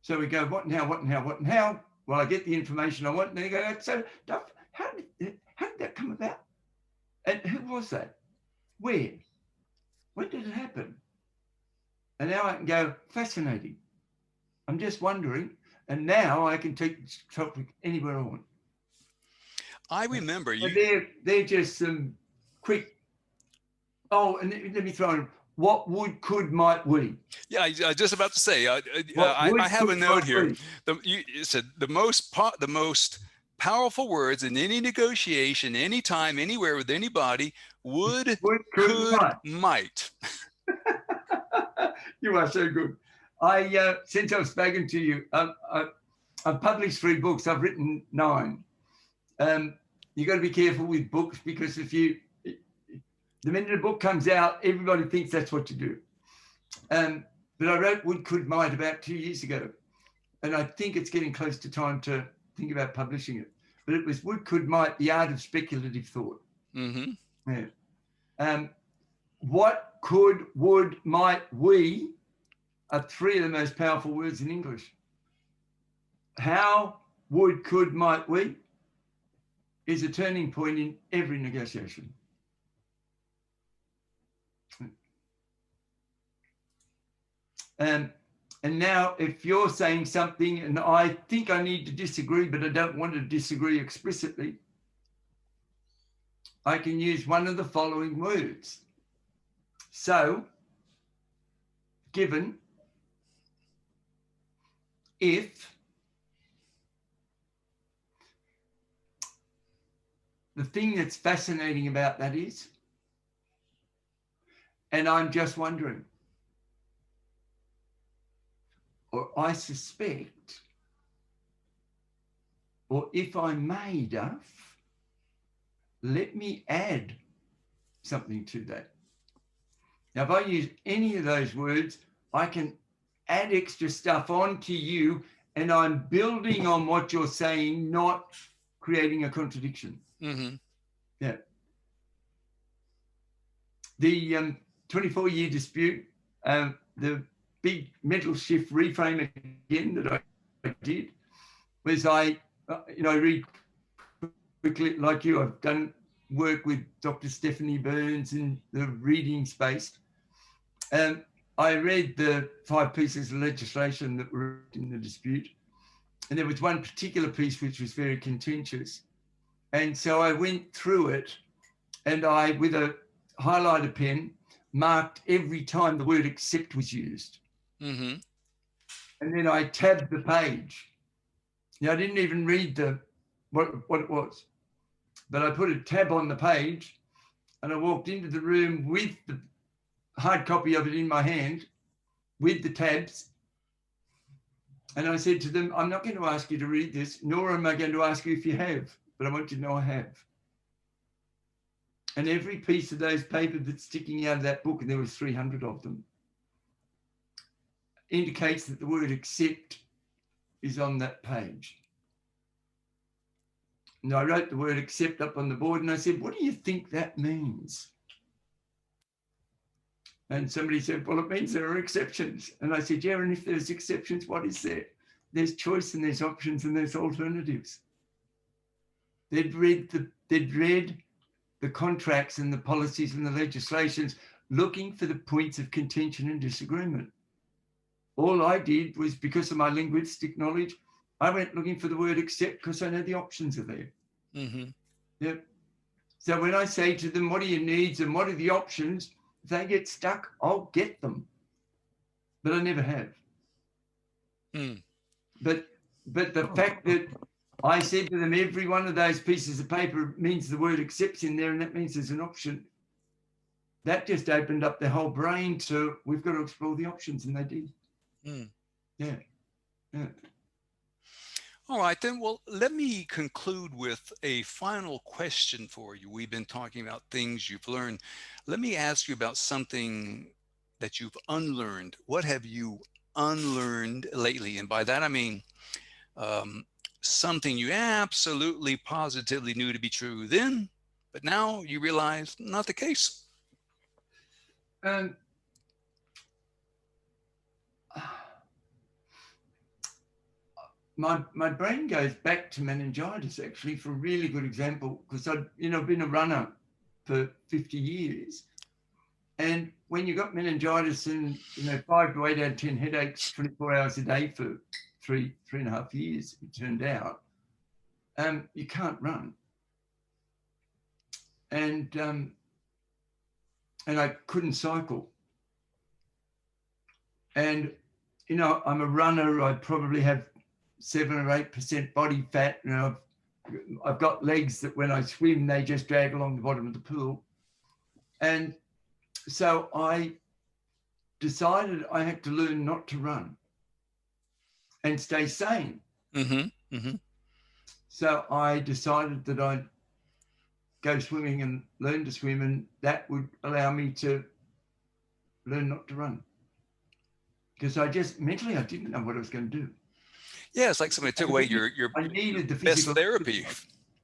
So we go, what and how, what and how, what and how? Well, I get the information I want, and then you go, so Duff, how did that come about? And who was that? Where? When did it happen? And now I can go, fascinating. I'm just wondering. And now I can take the topic anywhere I want. I remember you. They're just some quick. Oh, and let me throw in, what would, could, might, we? Yeah, I was just about to say, I have a note here. You said the most powerful words in any negotiation, anytime, anywhere, with anybody, would, could, might. You are so good. Since I've spoken to you, I've published 3 books. I've written 9. You got to be careful with books, because the minute a book comes out, everybody thinks that's what you do. But I wrote Would, Could, Might about 2 years ago, and I think it's getting close to time to think about publishing it. But it was Would, Could, Might, the art of speculative thought. Mm-hmm. Yeah. What, could, would, might, we are 3 of the most powerful words in English. How, would, could, might, we is a turning point in every negotiation. And now, if you're saying something and I think I need to disagree, but I don't want to disagree explicitly, I can use one of the following words. So, given, if, the thing that's fascinating about that is, and I'm just wondering, or I suspect, or if I may, Duff, let me add something to that. Now, if I use any of those words, I can add extra stuff on to you, and I'm building on what you're saying, not creating a contradiction. Mm-hmm. Yeah. The 24-year dispute, the big mental shift reframe again that I did was I read quickly, like you, I've done work with Dr. Stephanie Burns in the reading space. I read the 5 pieces of legislation that were in the dispute, and there was one particular piece which was very contentious. And so I went through it, and I, with a highlighter pen, marked every time the word accept was used. Mm-hmm. And then I tabbed the page. Now, I didn't even read what it was, but I put a tab on the page, and I walked into the room with the hard copy of it in my hand with the tabs. And I said to them, I'm not going to ask you to read this, nor am I going to ask you if you have, but I want you to know I have. And every piece of those papers that's sticking out of that book, and there was 300 of them, indicates that the word accept is on that page. And I wrote the word accept up on the board, and I said, what do you think that means? And somebody said, well, it means there are exceptions. And I said, yeah, and if there's exceptions, what is there? There's choice, and there's options, and there's alternatives. They'd read the contracts and the policies and the legislations, looking for the points of contention and disagreement. All I did was, because of my linguistic knowledge, I went looking for the word accept because I know the options are there. Mm-hmm. Yep. So when I say to them, what are your needs and what are the options? If they get stuck, I'll get them. But I never have. Mm. But the fact that I said to them, every one of those pieces of paper means the word accepts in there, and that means there's an option. That just opened up their whole brain to, we've got to explore the options, and they did. Mm. Yeah. Yeah. All right, then. Well, let me conclude with a final question for you. We've been talking about things you've learned. Let me ask you about something that you've unlearned. What have you unlearned lately? And by that, I mean something you absolutely positively knew to be true then, but now you realize not the case. My brain goes back to meningitis, actually, for a really good example, because I've been a runner for 50 years. And when you got meningitis and 5 to 8 out of 10 headaches 24 hours a day for three and a half years, it turned out, you can't run. And I couldn't cycle. And I'm a runner. I probably have 7 or 8% body fat. I've got legs that when I swim, they just drag along the bottom of the pool. And so I decided I had to learn not to run and stay sane. Mm-hmm. Mm-hmm. So I decided that I'd go swimming and learn to swim, and that would allow me to learn not to run. Because I just mentally, I didn't know what I was going to do. Yeah, it's like somebody took away your I needed the best physical therapy.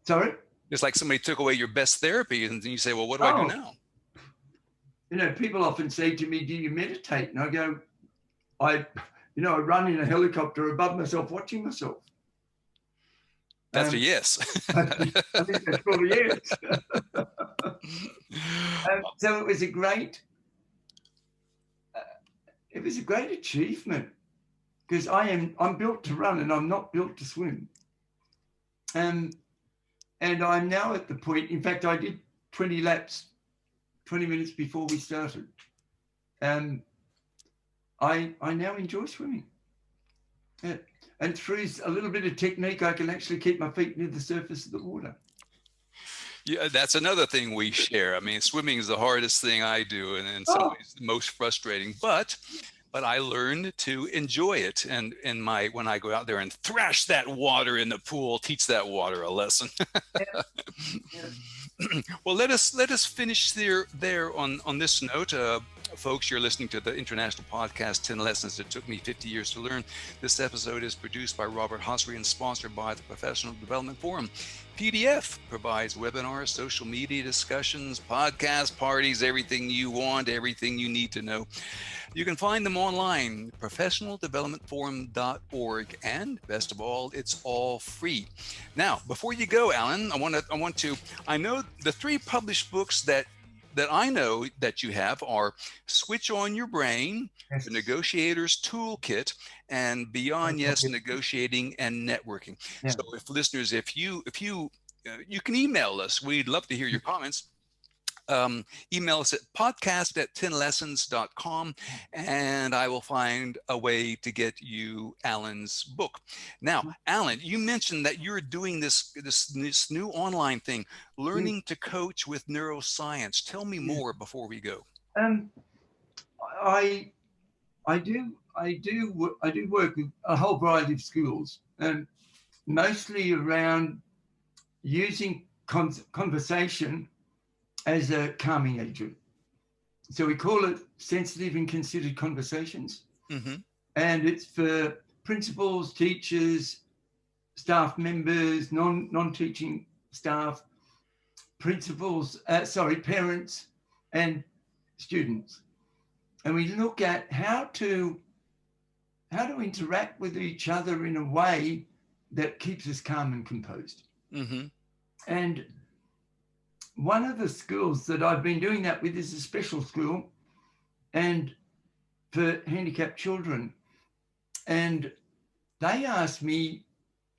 Sorry? It's like somebody took away your best therapy, and then you say, "Well, what do I do Oh, now?" people often say to me, "Do you meditate?" And I go, I run in a helicopter above myself, watching myself. That's a yes. I think that's probably yes. So it was a great achievement, because I'm built to run and I'm not built to swim. And I'm now at the point, in fact, I did 20 laps, 20 minutes before we started. I now enjoy swimming. Yeah. And through a little bit of technique, I can actually keep my feet near the surface of the water. Yeah, that's another thing we share. I mean, swimming is the hardest thing I do, and in some ways the most frustrating. But I learned to enjoy it, and when I go out there and thrash that water in the pool, teach that water a lesson. Yeah. Well, let us finish there on this note. Folks, you're listening to the international podcast, 10 Lessons It Took Me 50 Years to Learn. This episode is produced by Robert Hossery and sponsored by the Professional Development Forum. PDF provides webinars, social media discussions, podcast parties, everything you want, everything you need to know. You can find them online, professionaldevelopmentforum.org, and best of all, it's all free. Now, before you go, Allan, I know the 3 published books that I know that you have are Switch On Your Brain, Yes. The Negotiator's Toolkit, and Beyond Yes, Negotiating and Networking. Yeah. So if listeners, if you can email us, we'd love to hear your comments. Email us at podcast@10lessons.com, and I will find a way to get you Allan's book. Now, Allan, you mentioned that you're doing this new online thing, learning to coach with neuroscience. Tell me more before we go. I do work with a whole variety of schools, mostly around using conversation as a calming agent. So we call it sensitive and considered conversations. Mm-hmm. And it's for principals, teachers, staff members, non-teaching staff, parents and students. And we look at how to interact with each other in a way that keeps us calm and composed. Mm-hmm. And one of the schools that I've been doing that with is a special school and for handicapped children. And they asked me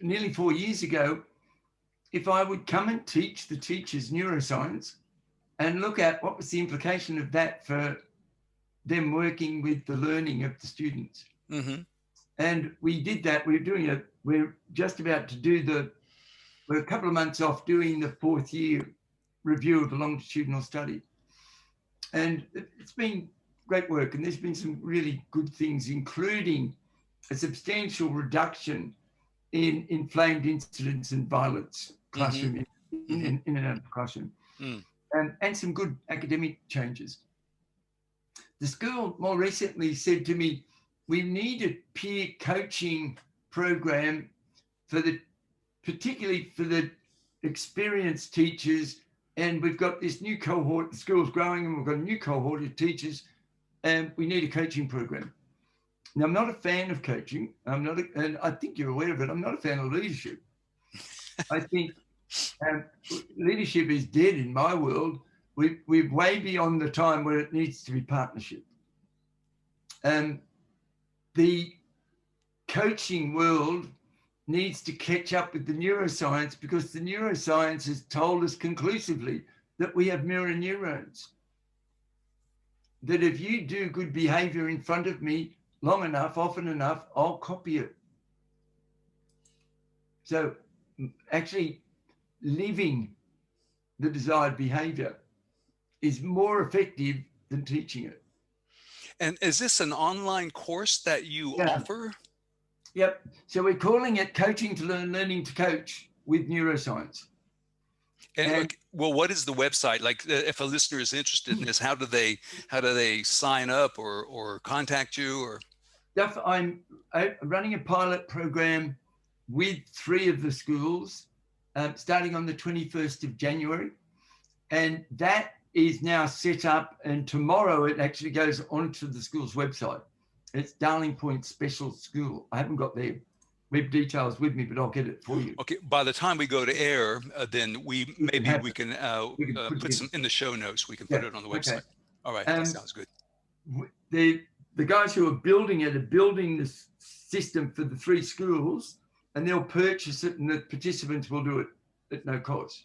nearly 4 years ago if I would come and teach the teachers neuroscience and look at what was the implication of that for them working with the learning of the students. Mm-hmm. And we did that. We're just about to we're a couple of months off doing the 4th year review of a longitudinal study. And it's been great work. And there's been some really good things, including a substantial reduction in inflamed incidents and violence classroom, in and out of the classroom, and some good academic changes. The school more recently said to me, we need a peer coaching program particularly for the experienced teachers. And we've got this new cohort, the school's growing, and we've got a new cohort of teachers, and we need a coaching program. Now, I'm not a fan of coaching. And I think you're aware of it. I'm not a fan of leadership. I think leadership is dead in my world. We're way beyond the time where it needs to be partnership. The coaching world needs to catch up with the neuroscience, because the neuroscience has told us conclusively that we have mirror neurons. That if you do good behavior in front of me long enough, often enough, I'll copy it. So actually living the desired behavior is more effective than teaching it. And is this an online course that you Yeah. offer? Yep. So we're calling it Coaching to Learn, Learning to Coach with Neuroscience. And well, what is the website? Like, if a listener is interested in this, how do they sign up or contact you? Or Duff, I'm running a pilot program with 3 of the schools, starting on the 21st of January. And that is now set up, and tomorrow it actually goes onto the school's website. It's Darling Point Special School. I haven't got their web details with me, but I'll get it for you. okay, by the time we go to air, then we can put some in the show notes. We can put it on the website. Okay. All right, that sounds good. The guys who are building it are building this system for the 3 schools, and they'll purchase it, and the participants will do it at no cost.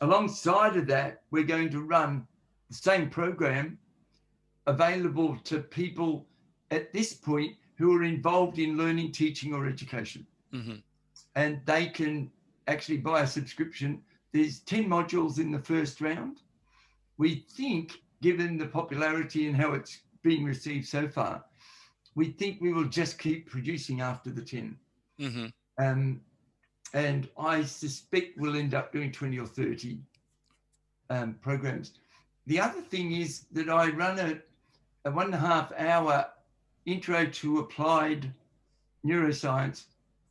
Alongside of that, we're going to run the same program available to people at this point who are involved in learning, teaching, or education. Mm-hmm. And they can actually buy a subscription. There's 10 modules in the first round. We think, given the popularity and how it's being received so far, we think we will just keep producing after the 10. Mm-hmm. And I suspect we'll end up doing 20 or 30 programs. The other thing is that I run a 1.5 hour intro to applied neuroscience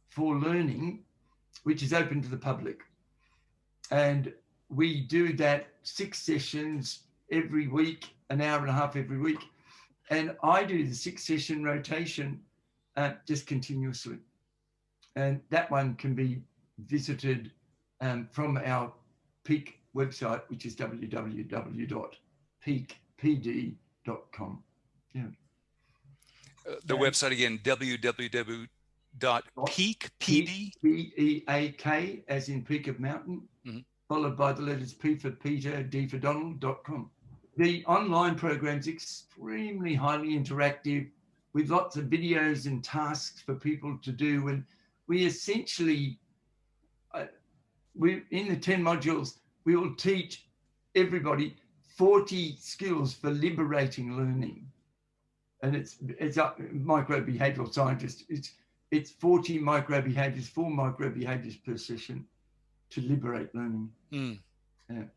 for learning, which is open to the public. And we do that 6 sessions every week, 1.5 hours every week. And I do the 6-session rotation just continuously. And that one can be visited from our Peak website, which is www.peakpd.com. Yeah. The website again, www.peakpd. Peak, as in Peak of Mountain, mm-hmm. followed by the letters P for Peter, D for Donald.com. The online program is extremely highly interactive with lots of videos and tasks for people to do. And we essentially, in the 10 modules, we will teach everybody 40 skills for liberating learning. And it's microbehavioral scientists. It's 40 microbehaviors, 4 microbehaviors per session to liberate learning. Mm. Yeah.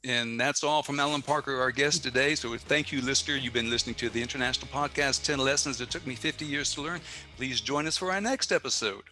And that's all from Allan Parker, our guest today. So thank you, listener. You've been listening to the International Podcast, 10 Lessons That Took Me 50 Years to Learn. Please join us for our next episode.